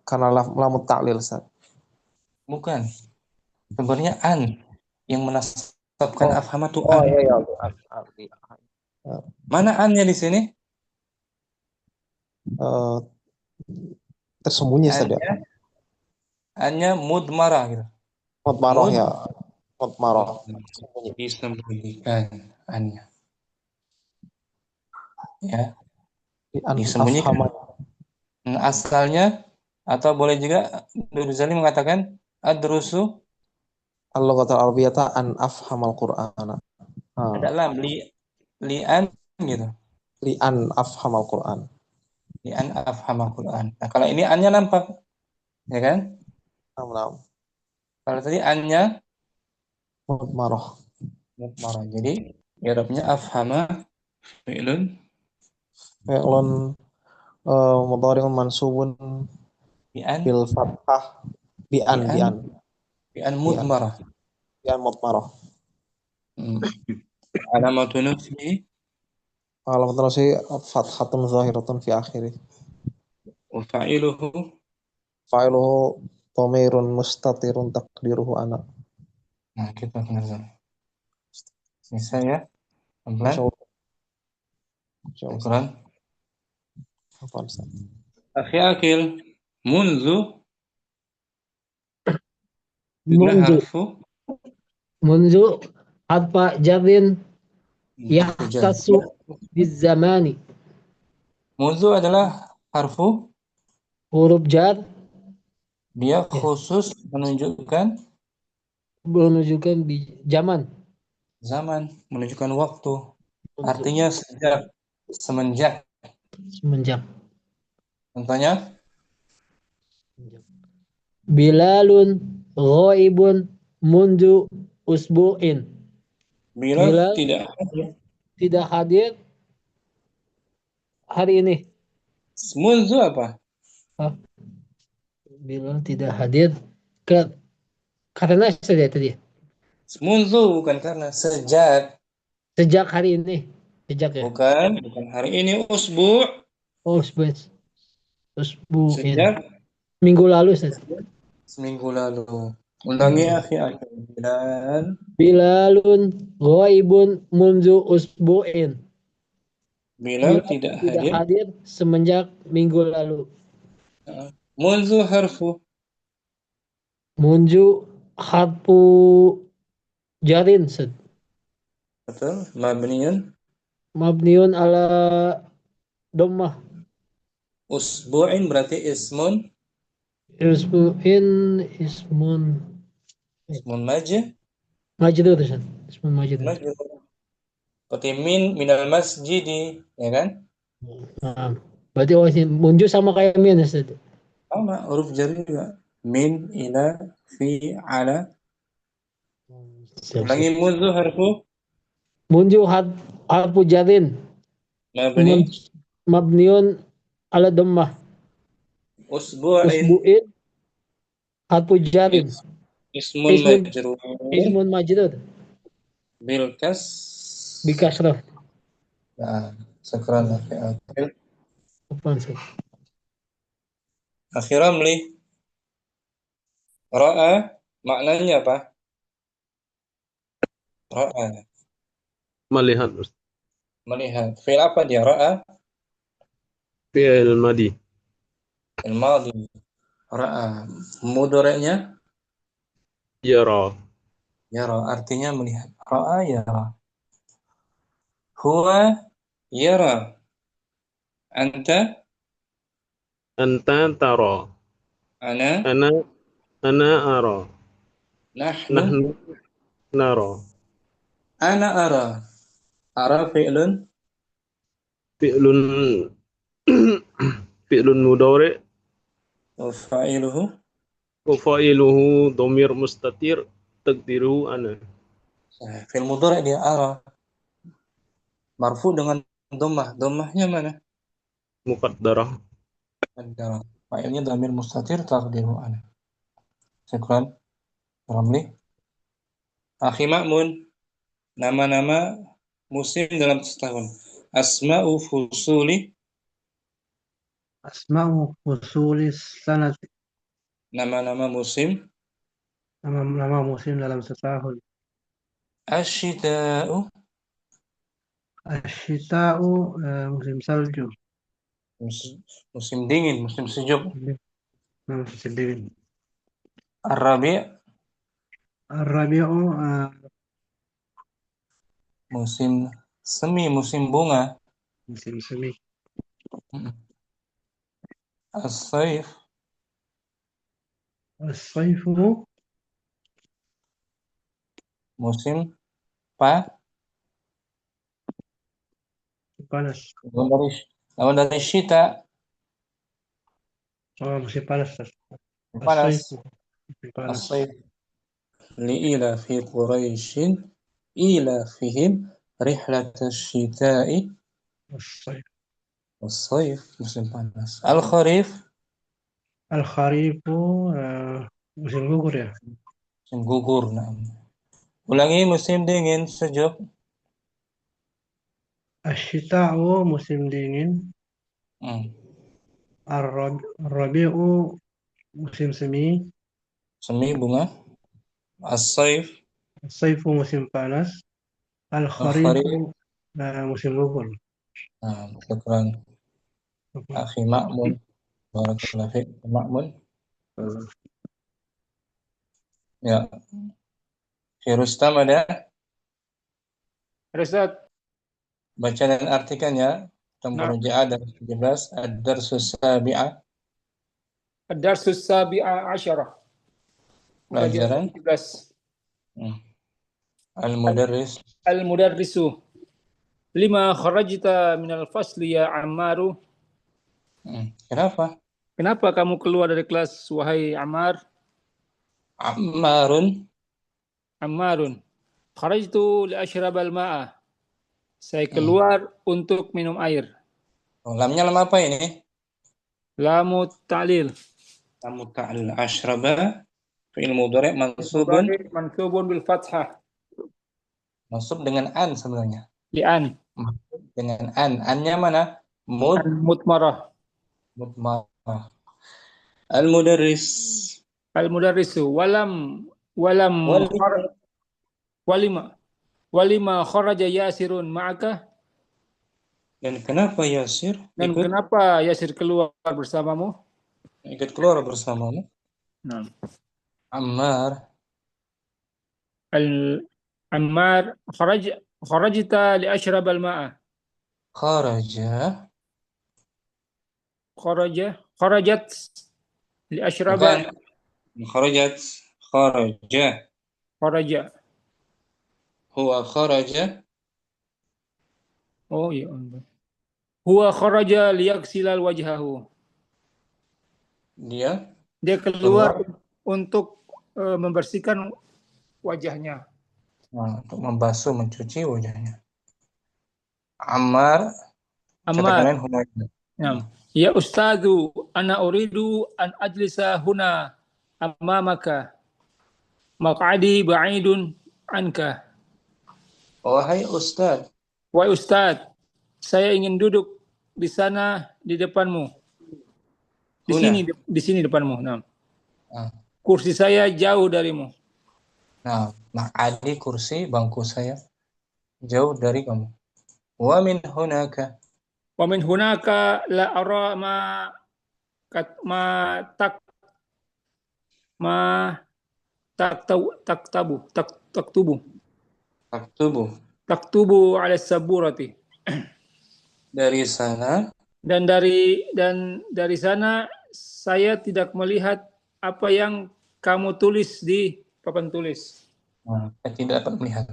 Karena lamu ta'lil, Ustaz. Bukan. Sebenarnya an yang menasabkan afhama itu an. Iya. Mana annya di sini? Tersembunyi saja. Annya mudmarah gitu. Mudmarah ya. Mudmarah. Disembunyikan annya. Ya. Disembunyikan. Asalnya atau boleh juga Nuruzali mengatakan adrusu Al-lughatul arabiyyata an afhamal Qur'ana. Ada lam li'an gitu. Li'an afhamal Qur'an. Li'an afhamal Qur'an. Nah, kalau ini annya nampak. Ya kan? Naam. Kalau tadi annya Mudmarah. Jadi i'rabnya afhama fi'lun mudhari'un mansubun bi'an bil fathah. Bi'an mudmarah. Bi'an mudmarah. Alamatu nafsihi Alamat nasi fathatun zahiratun fi akhirih. wa fa'iluhu Fa'iluhu dhamirun mustatirun taqdiruhu ana. Nah, kita dengar. Bisa ya? Pelan. Syukran. Akhi Akil, munzu harfu munzu harfa jarin yahtassu bizamani. Munzu adalah harfu Huruf jar dia khusus menunjukkan zaman, menunjukkan waktu. Artinya semenjak. Contohnya Bilalun ghaibun mundu usbu'in. Bilal tidak hadir hari ini. Munzu apa? Bilal tidak hadir karena saja tadi. Munzu bukan karena, sejak Hari ini. Sejak ya. Bukan hari ini. Usbu'. Usbu'in. Sejak minggu lalu, Ustaz. Seminggu lalu. Ulangi akhi. Bilalun ghaibun munzu usbu'in. Bilal tidak hadir semenjak minggu lalu. Munzu harfu. Munzu harfu jarin, Ustaz. Betul. Mabniun ala dhammah. Usbu'in berarti ismun majrur, Ustaz. Ismun majrur. Seperti minal masjidi, ya kan? Berarti munju sama kayak min, Ustaz. Sama, huruf jar juga. Min, ila, fi, ala. Lagi munzu harfu. Munju harfu jarin. Mabniun ala dhammah. Usbu'in harfu jarin. Ismun Ismun majrur ismun majrur bil kas. bikasrah. Nah, sekarang Apaan sih? akhirnya ra'a maknanya apa? Ra'a Melihat. melihat. Fi'il apa dia? Ra'a Fi'il madi. al-madhi. Ra'a mudhari'nya Yara. yara, artinya melihat. Ra'a yara. Huwa yara. Anta Anta tara. ana Ana ana ara. nahnu Nahnu nara. ana ara. Ara fi'lun Fi'lun fi'lun mudhari' wa fa'iluhu wa fa'iluhu dhamir mustatir taqdiruhu ana. fi'il mudhari' dia ara. Marfu dengan dhammah. Dhammahnya mana? Muqaddarah. Qaddara. Fa'ilnya dhamir mustatir taqdiruhu ana. Syukran. Ramli. Akhi Ma'mun. Nama-nama musim dalam setahun. Asma'u fusuli. Asma'u fusulis sanati. Nama-nama musim. Nama musim dalam setahun. Asyita'u. Asyita'u musim salju. Musim dingin, musim sejuk. Musim dingin. Ar-Rabi' Ar-Rabi'u musim semi, musim bunga. musim semi. As-Saif As-Saifu musim panas. lawan dari syita Musim panas. panas. As-Saifu musim panas. As-Saif li'ila fi Quraisyin ila fihim rihlata syita'i As-Saif. as-Saif musim panas. Al-Kharif Al-Kharifu musim gugur ya. musim gugur. Nah. Ulangi, musim dingin, sejuk. Asyita'u musim dingin. Ar-Rabi'u musim semi. Semi bunga. As-Saif As-Saifu musim panas. Al-Kharif. Al-Kharifu musim gugur. Nah, syukran. Akhi Ma'mun. Barakallahu fiik, Ma'mun. Ya. Rustam ada? Ustaz. Baca dan artikan ya. Tempur Ja'ad 17. Ad-Darsus Sabi'ah. Ad-Darsus Sabi'a Asyarah. Pelajaran 17. Al-Mudarris. Al-Mudarrisu. Lima kharajta minal fasli ya Ammaru. Kenapa? Kenapa kamu keluar dari kelas, wahai Ammar? Ammarun. Kharajtu li ashrabal ma'a. Saya keluar untuk minum air. Lamnya lam apa ini? Lamu ta'lil. Lamu ta'lil. Ashraba fi'il mudhari' mansubun bil fathah. Mansub dengan an sebenarnya. Li'an. Dengan an. Annya mana? Mutmarah. Mutmarah. Al-Mudarris. Al-Mudarrisu. Walima kharaja Yasirun ma'aka. Dan kenapa Yasir Dan kenapa Yasir keluar bersamamu? Ikut keluar bersamamu. Nah. Ammar. Ammar kharajta li ashrabal ma'a. Kharajat li ashraba. Kharaja. Huwa kharaja. Oh iya. Huwa kharaja liyaksilal wajhahu. Dia keluar untuk membersihkan wajahnya. Nah, untuk membasuh, mencuci wajahnya. Ammar. Ya Ustazu, ana uridu an ajlisa huna amamaka. Maq'adi ba'idun anka. Wahai Ustadz, Wahai Ustadz, saya ingin duduk di sana di depanmu. Di sini depanmu. Nah. Ah. Kursi saya jauh darimu. Nah, maq'adi kursi bangku saya jauh dari kamu. Wa min hunaka. Wa min hunaka la ara taktubu ala saburati. Dari sana Dan dari sana saya tidak melihat apa yang kamu tulis di papan tulis. saya tidak dapat melihat.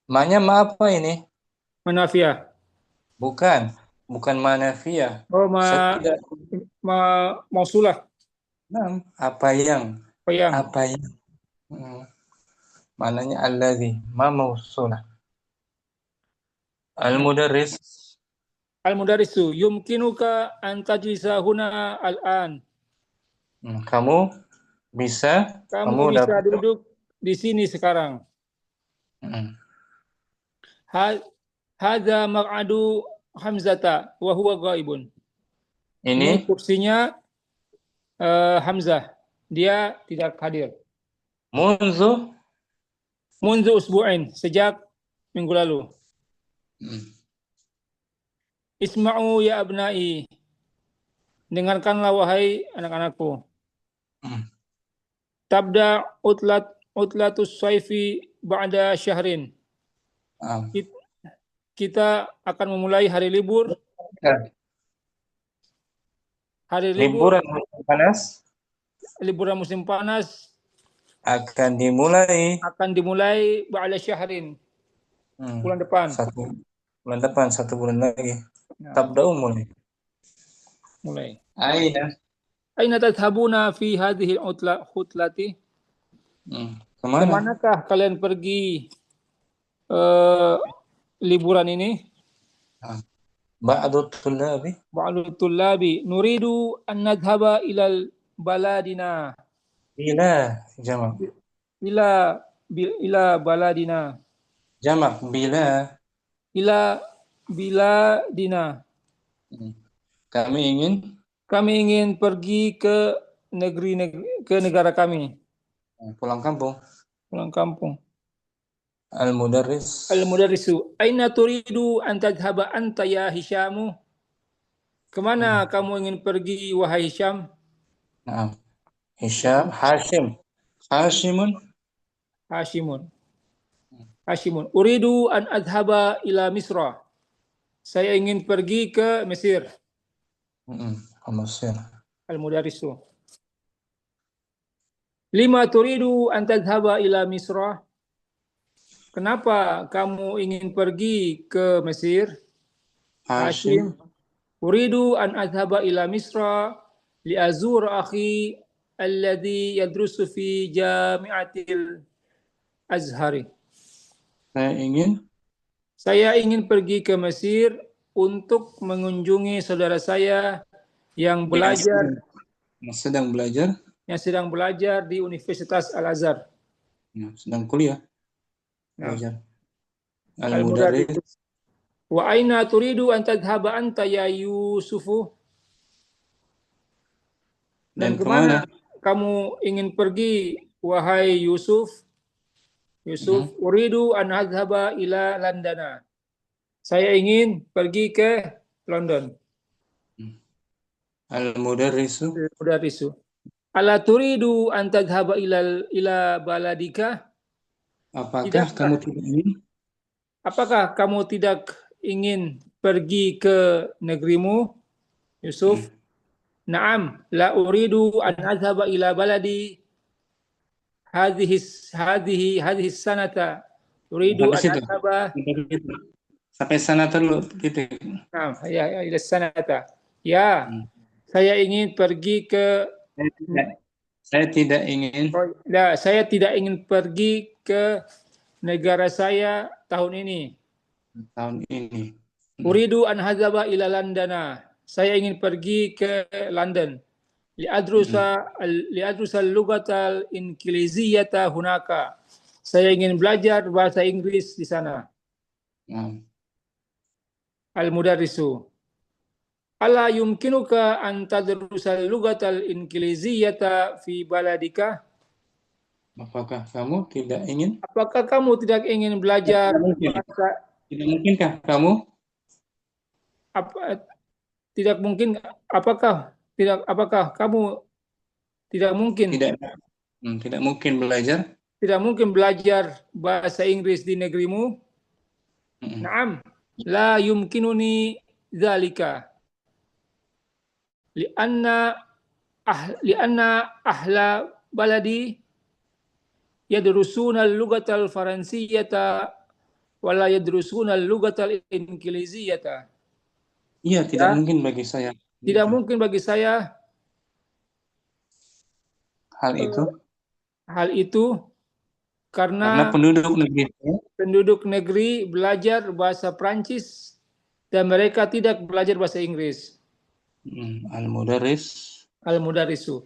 Manya ma apa ini? Manafiyah. Bukan manafiyah. Oh, Saya tidak. mausulah. Nah, apa yang? Apa yang? Mananya alladhi, ma mausulah. Al-mudarrisu yumkinuka an tajlisa huna al-an. Kamu bisa dapat duduk di sini sekarang. Hadza maq'adu Hamzata wa huwa ghaibun. Ini kursinya Hamzah. Dia tidak hadir. Munzu usbu'ain, sejak minggu lalu. Isma'u ya abnai. Dengarkanlah wahai anak-anakku. Tabda utlatus saifi ba'da syahrin. Kita akan memulai hari libur. Liburan musim panas akan dimulai ba'da syahrin. Bulan depan. Satu bulan lagi. Tabda'u mulai. Aina tadhhabuna fi hadhihi al-utlati? Kemanakah kalian pergi liburan ini? Ba'du tullabi nuridu an nadhhaba ilal baladina. Ila baladina. Jamak ila biladina. Kami ingin pergi ke negara kami. Pulang kampung. Al-mudarrisu aina turidu an tadhhaba anta ya Hisyamu? Kemana kamu ingin pergi wahai Hisyam? Hashimun. Uridu an adhhaba ila Misra. Saya ingin pergi ke Mesir. Al-mudarrisu. Lima turidu an tadhhaba ila Misra? Kenapa kamu ingin pergi ke Mesir? Hashim. Uridu an adhhaba ila Misra li azur akhi alladhi yadrusu fi jami'atil Azhari. Saya ingin pergi ke Mesir untuk mengunjungi saudara saya yang sedang belajar di Universitas Al-Azhar. Sedang kuliah. Al-mudarris. Wa aina turidu an tadhhaba anta ya Yusufu? Dan kemana kamu ingin pergi wahai Yusuf? Uridu an adhhaba ila Londona. Saya ingin pergi ke London. Al-mudarrisu. Ala turidu an tadhhaba ila baladika? Apakah kamu tidak ingin pergi ke negerimu, Yusuf? Naam, la uridu an adhhaba ila baladi hadhihi sanata. Uridu an adhhaba sampai sana dulu gitu. Naam, ya ila sanata. Ya, saya ingin pergi ke Saya tidak ingin pergi ke negara saya tahun ini. Uridu an hadzaba ila Londona. Saya ingin pergi ke London. liadrusa al-lughatal inqiliziyata hunaka. Saya ingin belajar bahasa Inggris di sana. Al-mudarrisu. Ala yumkinuka an tadrusal lughatal inqiliziyata fi baladika? Apakah kamu tidak ingin? Apakah kamu tidak ingin belajar bahasa? Tidak mungkinkah kamu? Tidak mungkin. Apakah kamu tidak mungkin? Tidak mungkin belajar. Tidak mungkin belajar bahasa Inggris di negerimu? Naam, la yumkinuni dzalika. Lianna ahla baladi yadrusuna al-lughatal faransiyata wa la yadrusuna al-lughatal inqiliziyata. Iya, tidak mungkin bagi saya. Tidak mungkin bagi saya hal itu karena penduduk negeri belajar bahasa Prancis dan mereka tidak belajar bahasa Inggris. Al-mudarrisu.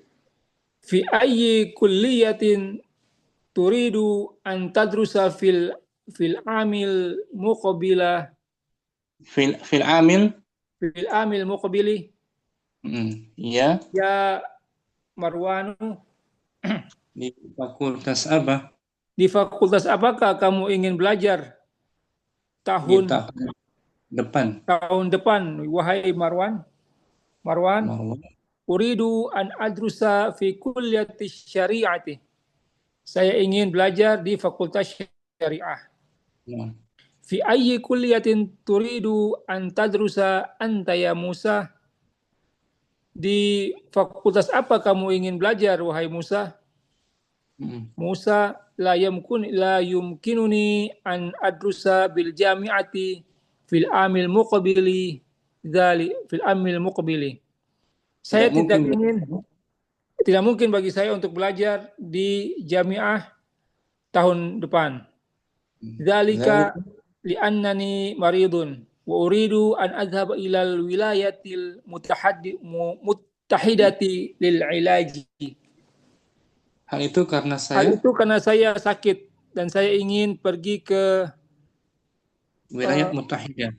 Fi ayyi kulliyatin turidu an tadrusa fil amil muqabila. Fil amil muqabili. Ya. Ya Marwanu. Di fakultas apa? Di fakultas apakah kamu ingin belajar? Tahun depan, wahai Marwan. Uridu an adrusa fi kulliyati syari'ati. Saya ingin belajar di fakultas syariah. Fi ayyi kulliyatin turidu an tadrusa anta ya Musa? Di fakultas apa kamu ingin belajar, wahai Musa? Musa, la yumkinuni an adrusa bil jami'ati fil amil muqabili. Saya tidak mungkin bagi saya untuk belajar di jamiah tahun depan. Dzalika li'annani maridun wa uridu an adhhab ila al-wilayatil muttahidati lil ilaji. Hal itu karena saya sakit dan saya ingin pergi ke wilayah Muttahidah.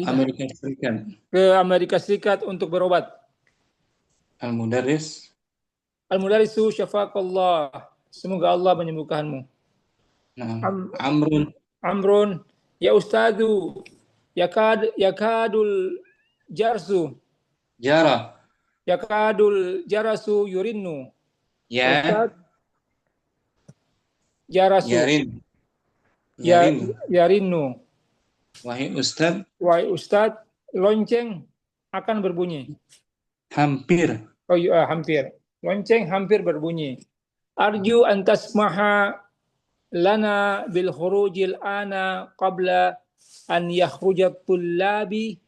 Amerika Serikat. Ke Amerika Serikat untuk berobat. Al-mudarrisu syafaqallah. Semoga Allah menyembuhkanmu. Amrun ya ustadu yakadul jarasu yurinnu. Ya. Jarasu. Yarinnu. Wahai Ustaz, lonceng akan berbunyi. Hampir. Hampir. Lonceng hampir berbunyi. Arju an tasmaha lana bil khurujil ana qabla an yakhrujat tullabi.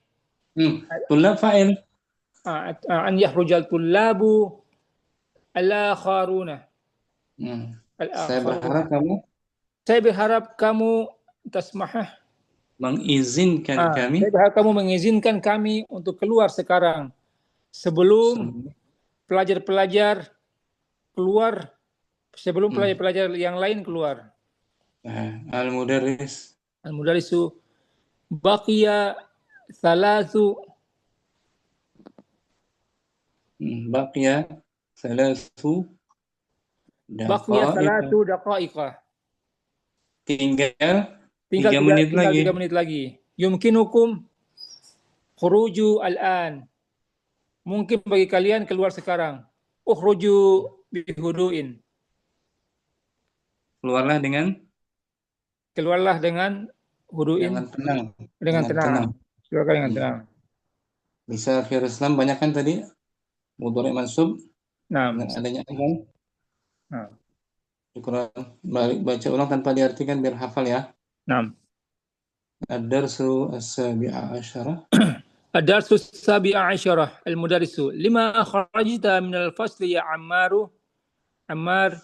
Tullab fa'il. An yakhrujal tullabu al-akharuna. Saya berharap kamu tasmahah mengizinkan kami. Saya berharap kamu mengizinkan kami untuk keluar sekarang sebelum pelajar-pelajar keluar, sebelum pelajar-pelajar yang lain keluar. Al-mudarrisu baqiya thalathu daqa'iqa. Tinggal 3 menit lagi. Yumkinukum khuruju al-an. Mungkin bagi kalian keluar sekarang. Ukhruju bihuduin. Keluarlah dengan huduin. Dengan tenang. Keluarlah dengan tenang. Bisa fi Islam banyak kan tadi? Mudhari mansub. Nah, adanya kan. Baca ulang tanpa diartikan biar hafal ya. Naam. Ad-darsu as-sabi'a asyarah. Ad-darsu as-sabi'a asyarah. Al-mudarrisu. Lima kharajta min al-fasli ya Ammar,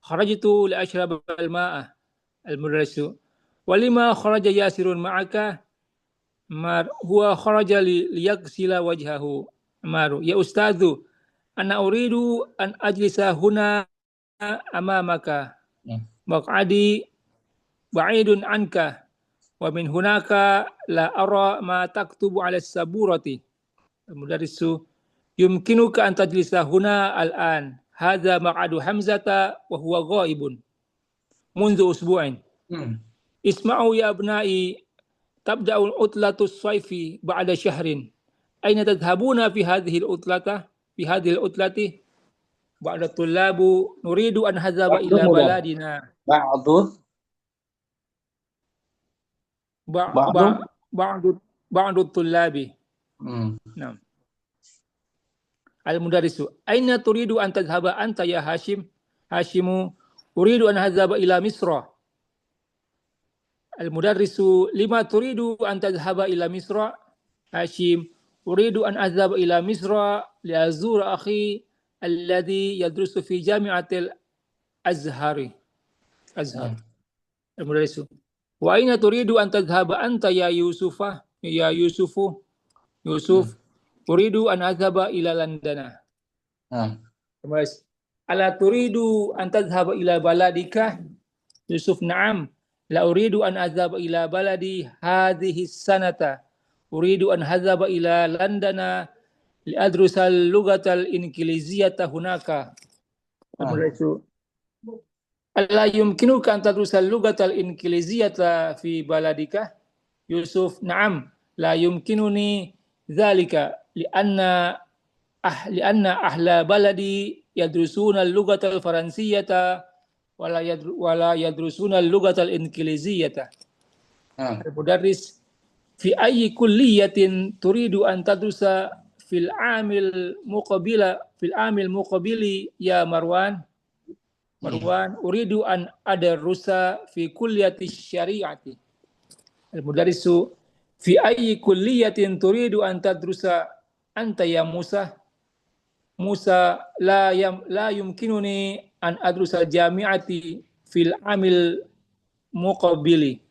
kharajtu li ashrab al-ma'a. Al-mudarrisu. Wa lima kharaja Yasirun ma'aka? Ammar, huwa kharaja li yaghsila wajhahu. Ammar, ya ustadzu, Ana uridu an ajlisa huna amamaka. Maq'adi ba'idun anka. Wa min hunaka la ara ma taktubu ala saburati. Al-mudarrisu yumkinuka an tajlisa huna al-an. Hadha maq'adu Hamzata wa huwa ghaibun. Mundu usbu'in. Isma'u ya abna'i tabda'u al-utlatu as-sayfi ba'da syahrin. Aina tadhhabuna fi hadhihi al-utlata? Fi hadhihi al-utlati? Ba'da tullabu nuridu an hadhaba ila baladina. Ba'du tullabi. Naam. Al-mudarrisu aina turidu an tadhhaba anta ya Hashim? Hashimu uridu an hadhaba ila Misra. Al-mudarrisu lima turidu an tadhhaba ila Misra? Hashim uridu an adhhaba ila Misra liazura akhi alladhi yadrusu fi jami'atil Azhar. Al-mudarrisu wa aina turidu an tadhhaba anta ya Yusufa? Ya Yusufu Yusuf uridu an adhhaba ila Landana. Ala turidu an tadhhaba ila baladika? Yusuf na'am. La uridu an adhhaba ila baladi hadhihi sanata. Uridu an hadhaba ila Landana li adrusa al-lughatal ingliziyata hunaka. Alla yumkinuka an tadrusa al-lughatal ingliziyata fi baladika? Yusuf na'am. La yumkinuni dzalika li'anna ahla baladi yadrusuna al-lughata al-faransiyata wala yadrusuna al-lughata al-ingliziyata. Al-mudarris fi ayyi kulliyatin turidu an tadrusa fil amil muqabili ya Marwan? Marwan uridu an adarrusa fi kulliyati syari'ati. Al-mudarrisu fi ayyi kulliyatin turidu an tadrusa anta ya Musa? Musa la yumkinuni an adrusa jami'ati fil amil muqabili.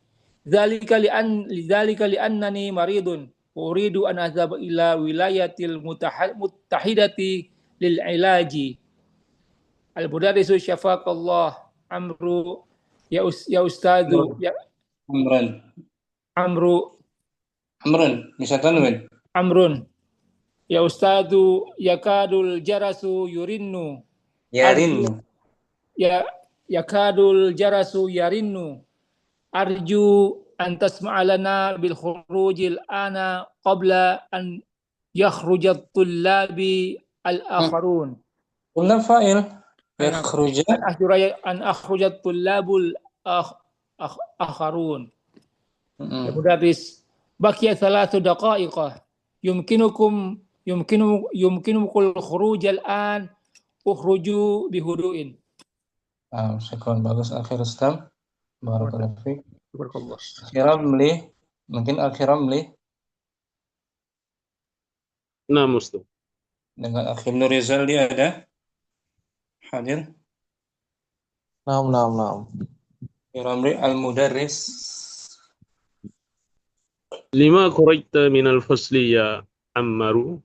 Dzalika li'annani maridun. Uridu an azhaba ila wilayatil muttahidati lil ilaji. Al-mudarrisu syafaqallah Amru ya ustadzu ya Amrun bisa tanwin. Amrun ya ustadzu yakadul jarasu yurinnu. Yakadul jarasu yarinnu. Arju an tasma'a lana bil khurujil ana qabla an yakhrujat tullabi al-akharun. Qulna fa'il yakhruja An akhrujat tullabul akharun. Mudarris baqiya 3 daqa'iqa yumkinukum khuruj al-an ukhruju bihudu'in. Syukran, bagus akhir Ustaz. Barakallahu fiik. Akhiramli, mungkin akhiramli Nah, Ustaz. dengan Akhir Nur Rizaldi ada hadir. Naam. Akhiramli al-mudarris. Lima kharajta minal fasli ya Ammaru?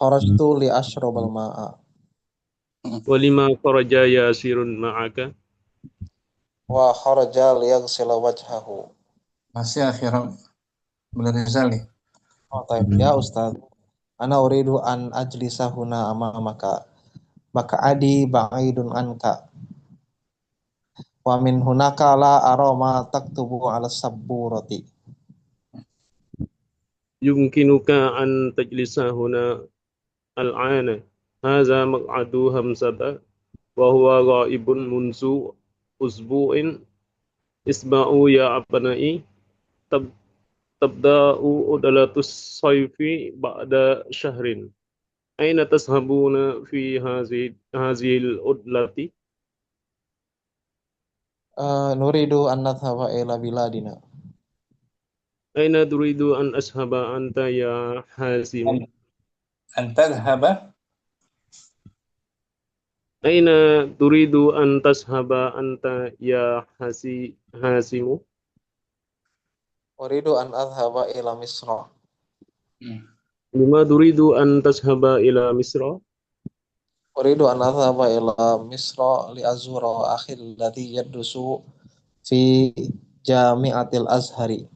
Kharajtu li ashrabal ma'a. Wa lima kharaja Yasirun ma'aka? Wa kharaja li yaghsila wajhahu. Masih akhiram Rizaldi. Oh, taib. Ya Ustaz. Ana uridu an ajlisa huna amamaka. Maq'adi ba'idun anka. Wa min hunaka la ara ma taktubu ala saburati. Yumkinuka an tajlisa huna al-'ana. Hadza maq'adu Hamzata wa huwa ghaibun munzu usbu'in. Isma'u ya abna'i tabda'u udalatus sayfi ba'da syahrin. Aina tashabuna fi hazil udlati? Nuridu an nadhhaba ila biladina. Aina turidu an ashaba anta ya Hasim? An tadhhaba Aina turidu an tashaba anta ya Hasimu? Uridu an adhhaba ila Misra. Lima turidu an tashhaba ila Misra? Uridu an adhaba ila Misra li azura akhi alladhi yadrusu fi Jami'atil Azhari.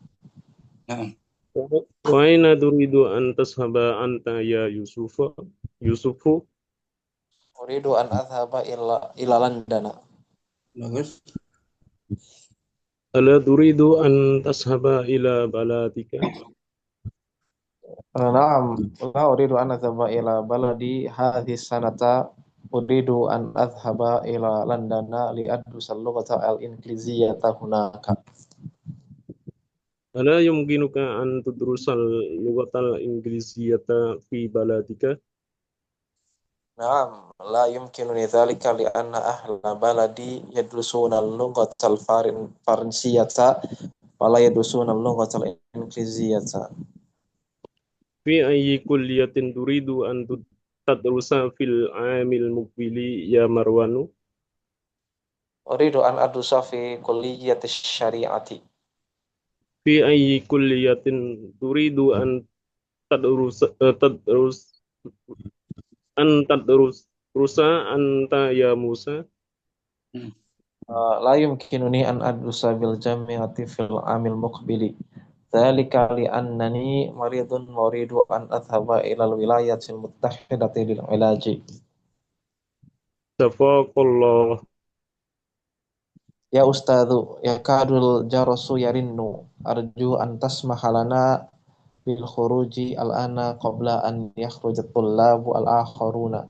Nah, Wa aina turidu an tashhaba anta ya Yusufu? Uridu an adhaba ila London. bagus. Ala turidu an tashhaba ila baladika? Na'am, la uridu an adhaba ila baladi hadhihi sanata. Uridu an adhaba ila London li adrusa al-lughata al-ingliziyata hunaka. Ala yumkinuka an tudrusal lughatal ingliziyata fi baladika? Na'am, la yumkinuni dhalika li anna ahla baladi yadrusuna al-lughata al-faransiyata wa la yadrusuna al-lughata al-ingliziyata. Fi ayyi kulliyatin turidu an tadrusa fil amil muqbili ya Marwanu? Uridu an adrusa fi kulliyati syari'ati. Fi ayyi kulliyatin turidu an tadrus rusa anta ya Musa? La yumkinuni an adrusa bil jami'ati fil amil muqbili. Dzalika li annani maridun wa uridu an adhhaba ila al-wilayatil muttahidati lil ilaji. Safaqallah. Ya ustadzu, ya kadul jarasu yarinnu. Arju an tasmaha lana bil khuruji al-ana qabla an yakhrujat tullabu al-akharuna.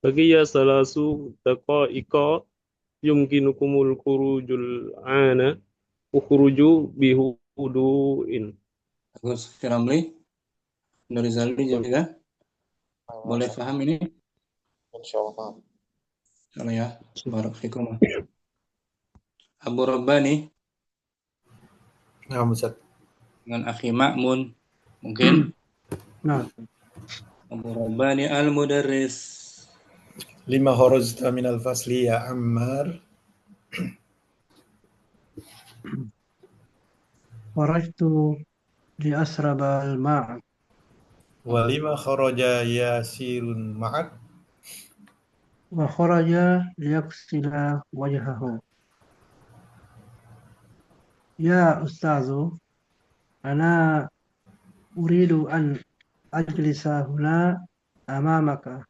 Bagiya salasu daqa'iqa yumkinukumul khurujul ana ukhruju bihuduin. Bagus. Firamli, dari Zaldi juga boleh paham ini? Insyaallah. Kalau ya, barakallahu. Abu Rabbani Nah, Ustaz. dengan Akhi Ma'mun mungkin. Nah, Abu Rabbani al-Mudarris. Lima kharajta min al-fasli ya Ammar. kharajtu li asraba al-ma' Wa lima kharaja Yasirun ma'ak. wa kharaja liyaghsila wajhahu. Ya ustazu, ana uridu an ajlisa huna amamaka.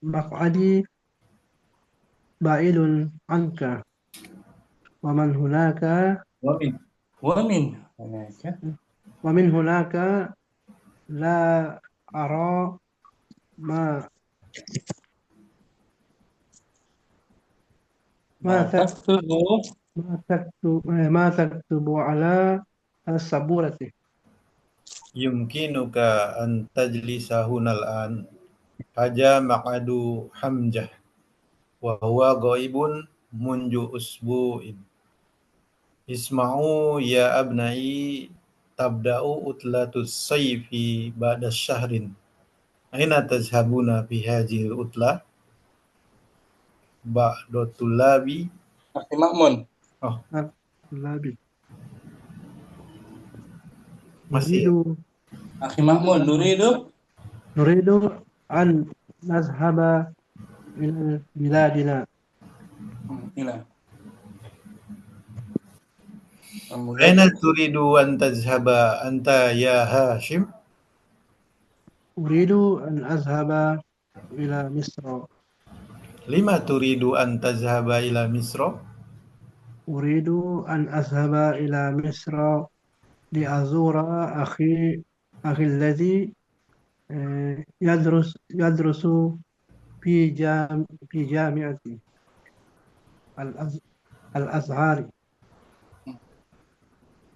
Maq'adi ba'idun anka. Wa man hunaka Wamin. wa min hunaka la ara ma taktubu ala as-saburati. Yumkinuka an tajlisa hunal an. Haja maq'adu Hamzah. Wa huwa ghaibun munju usbu'in. Isma'u ya abnai tabda'u utlatus sayfi ba'da syahrin. Aina tazhabuna fi hadhil utla? Ba'da tulabi. Akhi Ma'mun. Labi. Masih. Akhi Ma'mun, Nuridu an nazhaba ila biladina. Ila. Aina turidu an tazhaba anta ya Hashim? Uridu an azhaba ila Misra. Lima turidu an tazhaba ila Misra? Uridu an azhaba ila Misra li azura akhi alladhi yadrusu fi jami'ati al-Azhari.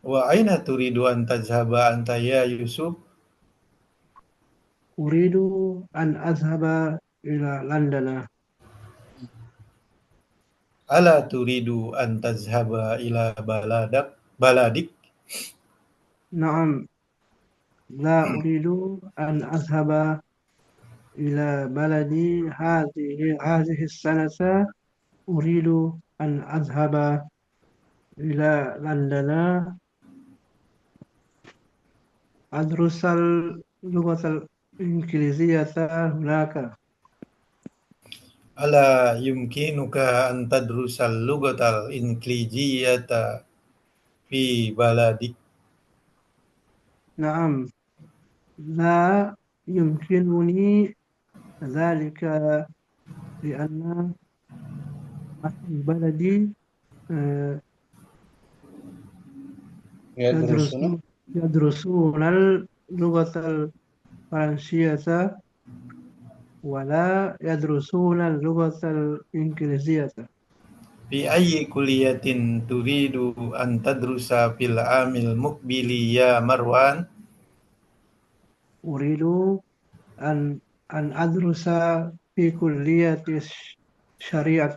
Wa aina turidu an tazhaba anta ya Yusuf? Uridu an azhaba ila London. Ala turidu an tazhaba ila baladik? Na'am, la uridu an azhaba ila baladi hadhihi sanata. Uridu an azhaba ila London أدرس اللغة الإنجليزية هناك. ألا يمكنك أن تدرس اللغة الإنجليزية في بلدك؟ نعم، لا يمكنني ذلك لأن أهل بلدي يدرسون يدرسون اللغة الفرنسية ولا يدرسون اللغة الإنجليزية. في أي كلية تريد أن تدرس في العام المقبل يا مروان؟ أريد أن أدرس في كلية الشريعة.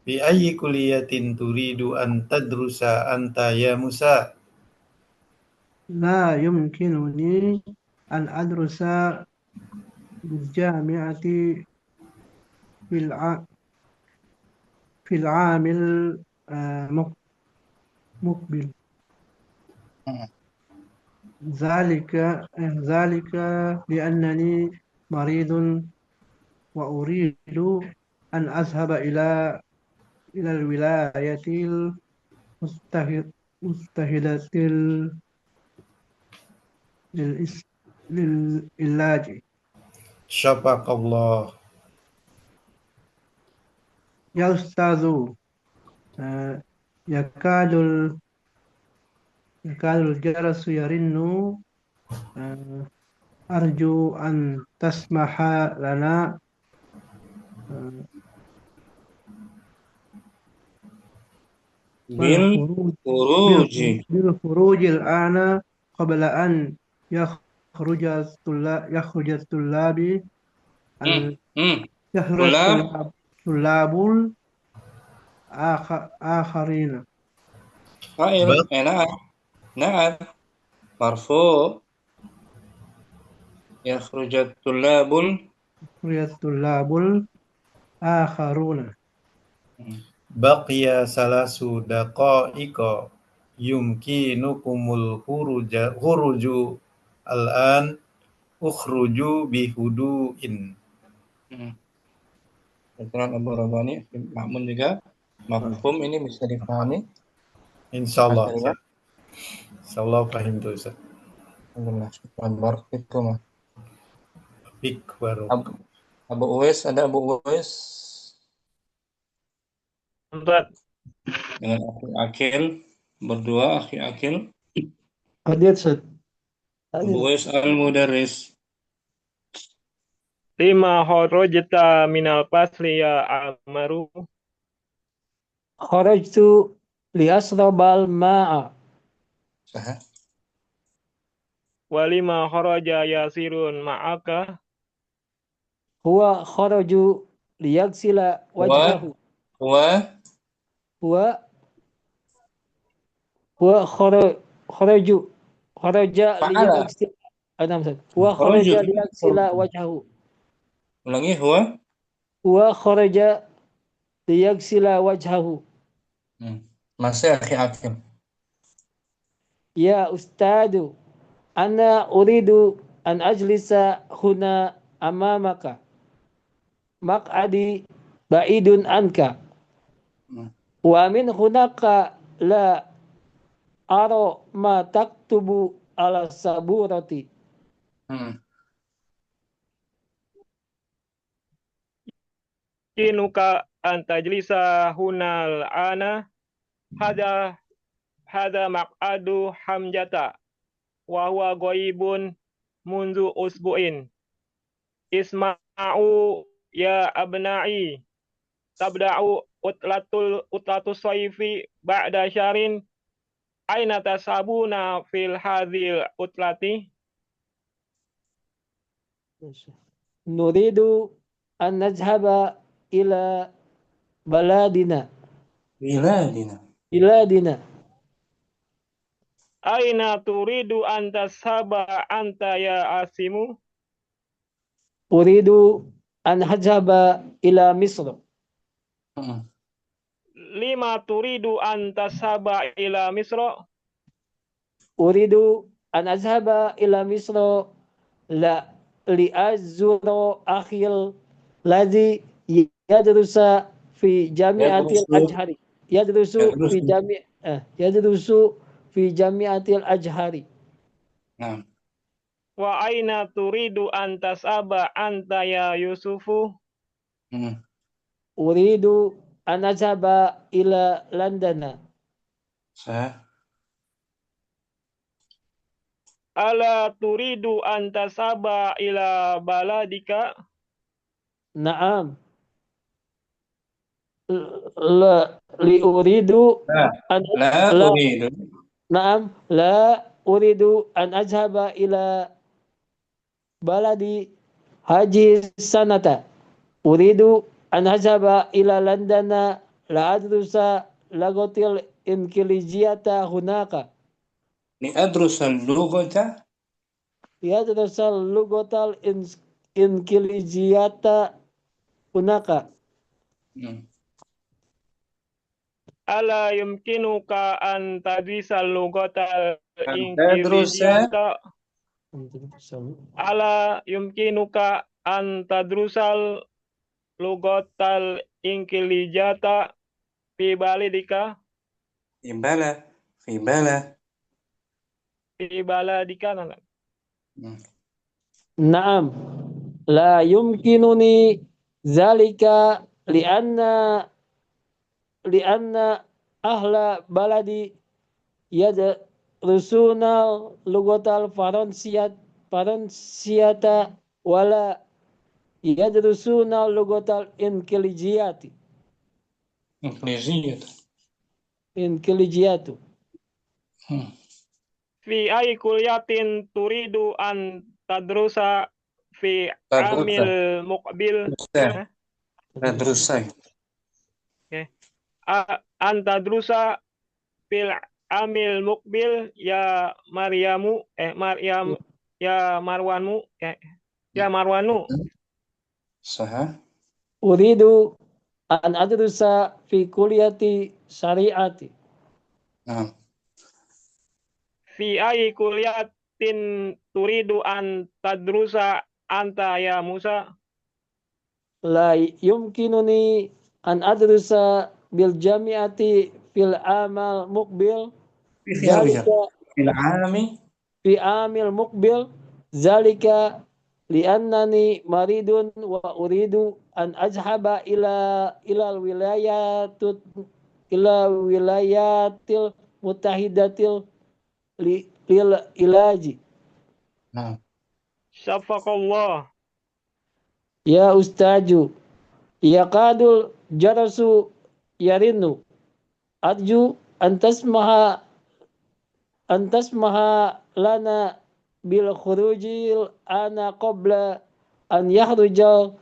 في أي كلية تريد أن تدرس أنت يا موسى؟ لا يمكنني أن أدرس بالجامعة في العام المقبل. ذلك لأنني مريض وأريد أن أذهب إلى الولايات المتحدة للعلاج. شفاك الله. يا أستاذ، يكاد الجرس يرن. أرجو أن تسمح لنا بالخروج الآن قبل أن يخرج الطلاب الآخرين. قائل نعم نعم مرفوع يخرج الطلاب الآخرون. بقي 3 دقائق يمكنكم الخروج الآن. اخرجوا بهدوء. Keterangan Abu Rabbani, Ma'mun juga mafhum ini bisa dipahami. Insyaallah. Insyaallah paham tuh Ustaz. Alhamdulillah, syukran barakallahu. Fik baru. Abu Uwais, ada Abu Uwais dengan Akhi Akil berdua, Akhi Akil. Hadir, Ustaz. Abu Uwais al-Mudarris. Lima kharajta minal fasli ya Amaru? Kharajtu liasrabal ma'a. Sah. Walima kharaja Yasirun ma'aka? Huwa kharaju liyagsila wajhahu. Huwa kharaja liyagsila. Huwa kharaja liyagsila wajhahu. Ulangi, huwa kharaja liyagsila wajhahu. Masih Akhi Akil. Ya Ustadu, ana uridu an ajlisa huna amamaka. Maq'adi ba'idun anka. Wa min hunaka la ara ma taktubu ala saburati. Kinuka antajlisa hunal ana hada maq'adu Hamjata wa huwa ghaibun munzu usbu'in. Isma'u ya abna'i tabda'u utlatus sayfi ba'da syarin. Aina tasabuna fil hadhil utlati? Nuridu an najhaba ila baladina. Aina turidu an tashaba anta ya Asimu? Uridu an hajaba ila Misr. Lima turidu an tashaba ila Misr? Uridu an azhaba ila Misra la li'azzura akhil ladzi yadrusa fi jami'atil يدرس ajhari yadrusu يدرس fi yadrusu fi jami'atil ajhari. نعم Wa aina turidu an tasaba anta ya Yusufu? مم. Uridu an azhaba ila London. صحيح Ala turidu an tasaba ila baladika? Naam. La li uridu لا an لا la أريد naam la uridu an azhaba ila baladi haji sanata. Uridu an azhaba ila London la adrusa lagotil inkilijiyata hunaka. لأدرس اللغة Yadrusal lugotal inkilijiyata hunaka. مم. Ala yumkinuka an tadrisal lugatal أن تدرس inkilisiyata? Ala yumkinuka an tadrusal lugatal inkilijata fi baladika? في بلد Fi baladika? مم. Naam. La yumkinuni zalika lianna ahla baladi yadrusuna lugatal faransiyata wala yadrusuna lugatal إنجليزية inkilijiyatu. مم. Fi ay kulyatin turidu an tadrusa fi تدرس amil muqbil? تدرس تدرس An tadrusa fil amil muqbil ya Maryamu Maryam ya Marwanmu ya Marwanu. صحيح Uridu an adrusa fi kulliyati syariati. نعم Fi ay kulyatin turidu an tadrusa anta ya Musa? La yumkinuni an adrusa bil jami'ati fil amal muqbil في خيارها zalika في العام fi amil muqbil zalika liannani maridun wa uridu an azhaba ila wilayatil mutahidatil lil ilaji. نعم Syafaqallah. Ya ustaju yaqadul jarasu yarinu arju antasmaha lana bil khurujil ana qabla an yakhrujal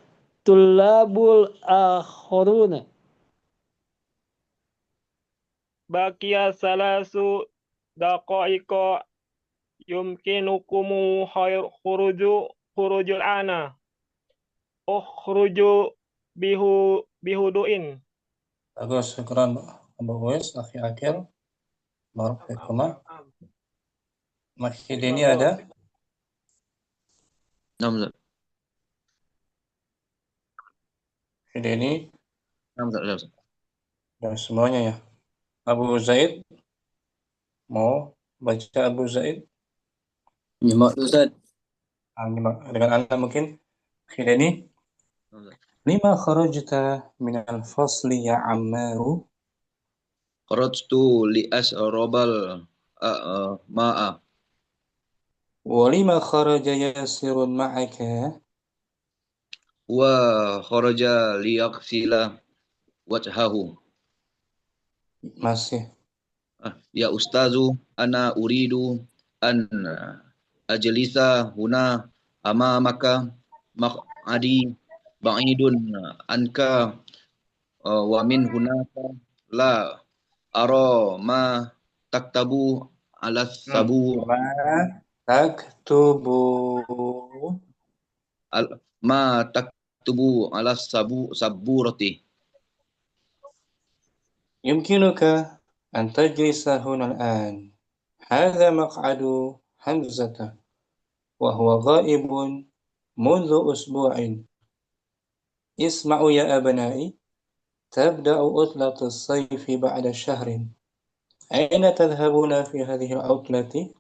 tullabul akhuruna. Baqiya salasu daqa'iqa yumkinukumu khurujul ana. Ukhruju bihuduin. bagus syukran Abu Uwais akhi Akil barakallahu fikuma. Masjid ini ada Naam, Masjid ini naam, Ustaz. dan semuanya ya. Abu Zaid mau baca Abu Zaid Nyimak Ustaz. dengan Anda mungkin Masjid ini lima kharajta min al-fasli ya Ammaru Kharajtu li asrabal ma'a wa lima kharaja Yasirun ma'aka wa kharaja li yaghsila wajhahu. masih Ya ustazu, ana uridu an ajlisa huna amamaka maq'adi ba'idun anka wa min hunaka la ara ma taktabu ala sabur ma taktubu ma taktubu ala saburati. يمكنك أن تجلس هنا الآن هذا مقعد حمزة وهو غائب منذ أسبوع. اسمعوا يا أبنائي، تبدأ عطلة الصيف بعد شهر. أين تذهبون في هذه العطلة؟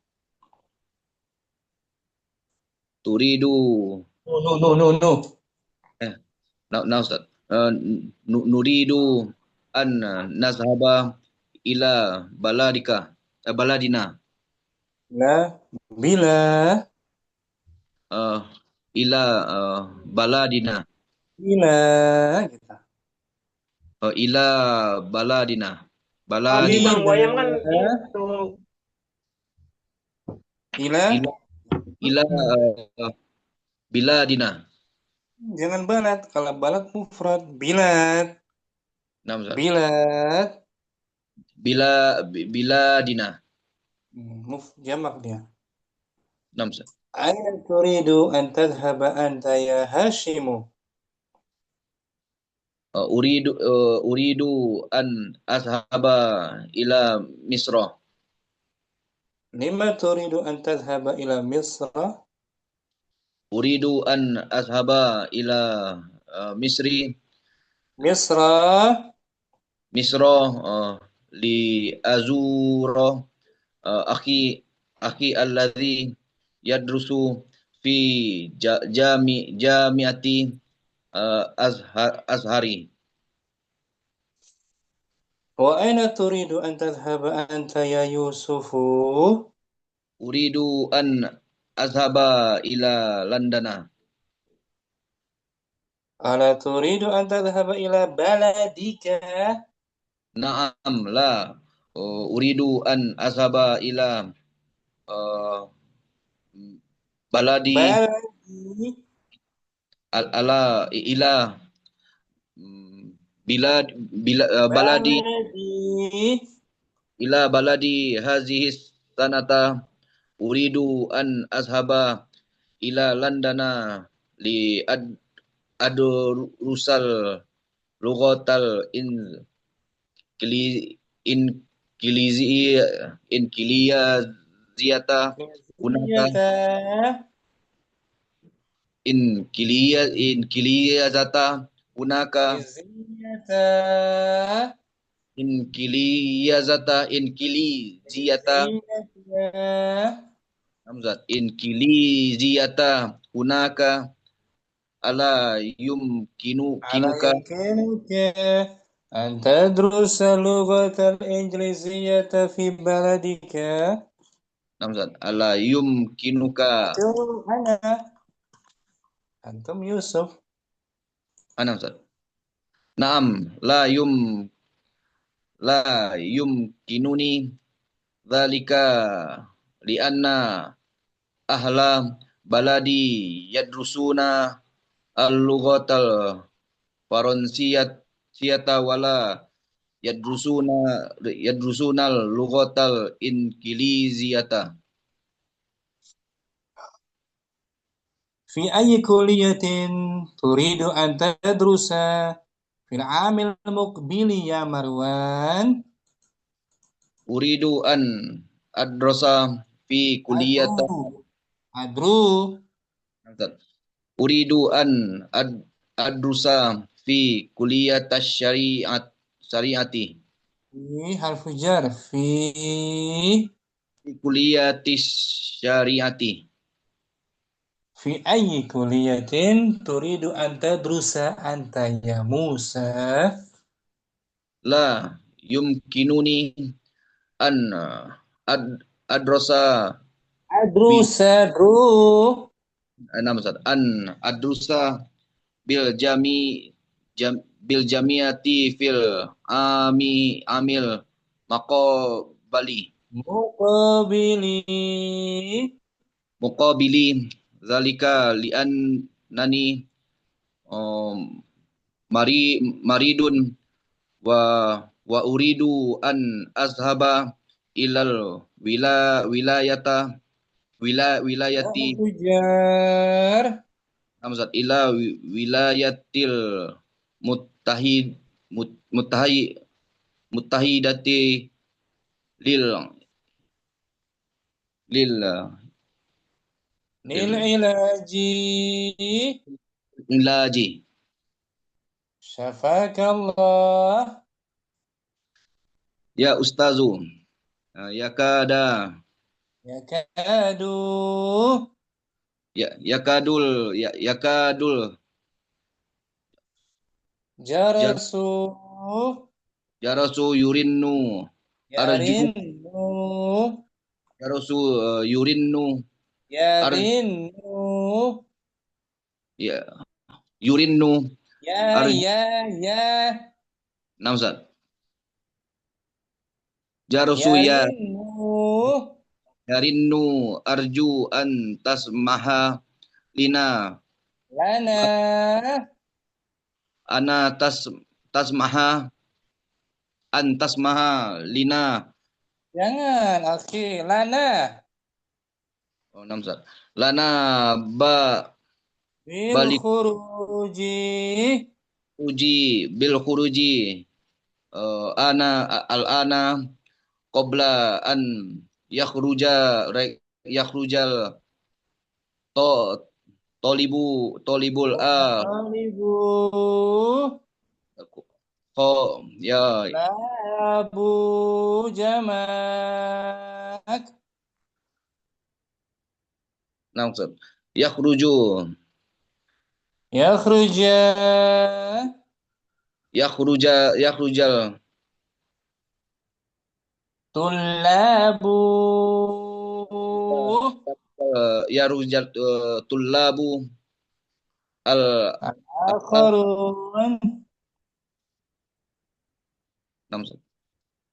تريد No. Nah, Ustaz. Nuridu an nazhaba ila baladina لا bila uh, ila baladina bila kita ila baladina Tadi baladi Bang Wayang kan itu ila ila biladina. jangan balad, kalau balad mufrad bilad Nah, Ustaz. bilad Biladina. jamak dia. Nah, Ustaz. Aina turidu an tadhhaba anta ya Hashimu? Uridu an azhaba ila Misra. Lima turidu an tadhhaba ila Misra? Uridu an azhaba ila Misri. Misra li azura akhi alladhi yadrusu fi jamiati azhari. Wa aina turidu an tadhhaba anta ya Yusufu? Uridu an azhaba ila Londona. Ala turidu an tadhhaba ila baladika? Naam la uridu an azhaba ila baladi ala ila baladi ila baladi hazihi sanata. Uridu an azhaba ila Londona li adrusal lughatal inkliziyata hunaka inkiliyazata hunaka inkiliziyata Hamzat inkiliziyata hunaka ala yumkinuka an tadrusa lughatal ingliziyata fi baladika. Hamzat ala yumkinuka Antum Yusuf. Ana Ustaz. Naam, la yumkinuni dzalika lianna ahla baladi yadrusuna al-lughatal faransiyata wala yadrusuna al-lughatal inkiliziyata. Fi ayyi kulliyatin turidu an tadrusa fil 'amil muqbili ya Marwan? Uridu an adrasa fi kulliyata Adru. Uridu an adrusa fi kulliyata syariati. Harfu jar fi Kulliyati syariati. Fi ayyi kulliyatin turidu an tadrusa anta ya Musa? La yumkinuni an adrasa an adrusa bil jamiati fil amil muqabili zalika li'annani maridun wa uridu an azhaba ilal wilayati Hamzat ila wilayatil muttahidati lil للعلاج ilaji. شفاك الله Ya ustazu. Yakada. يكاد Yakadul. Yakadul. جرس Jarasu yurinnu. Arju. يرن Jarasu yurinnu. يرن Ya. Yurinnu. يا Arju. يا Namsat. Jarasu ya. يرن Yarinnu. Arju an tasmaha lina. لنا Ana tasmaha. An tasmaha lina. jangan akhi lana Oh, namsat. Lana bil balik khuruji bil khuruji ana al-ana qabla an yakhrujal to tolibul talibu ya labu jamak namsat yakhruju yakhruja yakhrujal tullabu yarujal tullabu al akharun namsat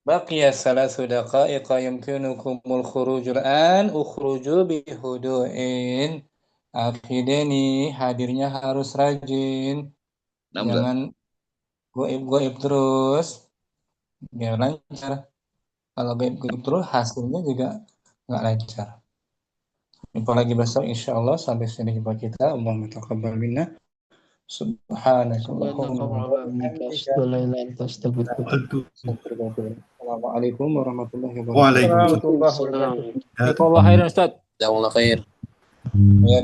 بقي 3 دقائق يمكنكم الخروج الآن اخرجوا بهدوء Akhi Denny hadirnya harus rajin namsat jangan goib-goib terus biar lancar kalau goib-goib terus hasilnya juga nggak lancar. Jumpa lagi besok insya Allah. Sampai sini jumpa kita. Allahumma taqabbal minna subhanakallahumma wa bihamdika Assalamualaikum warahmatullahi wabarakatuh. Waalaikumsalam. Warahmatullahi wabarakatuh. Jazakallahu khairan Ustaz. jazakallahu khair Ya,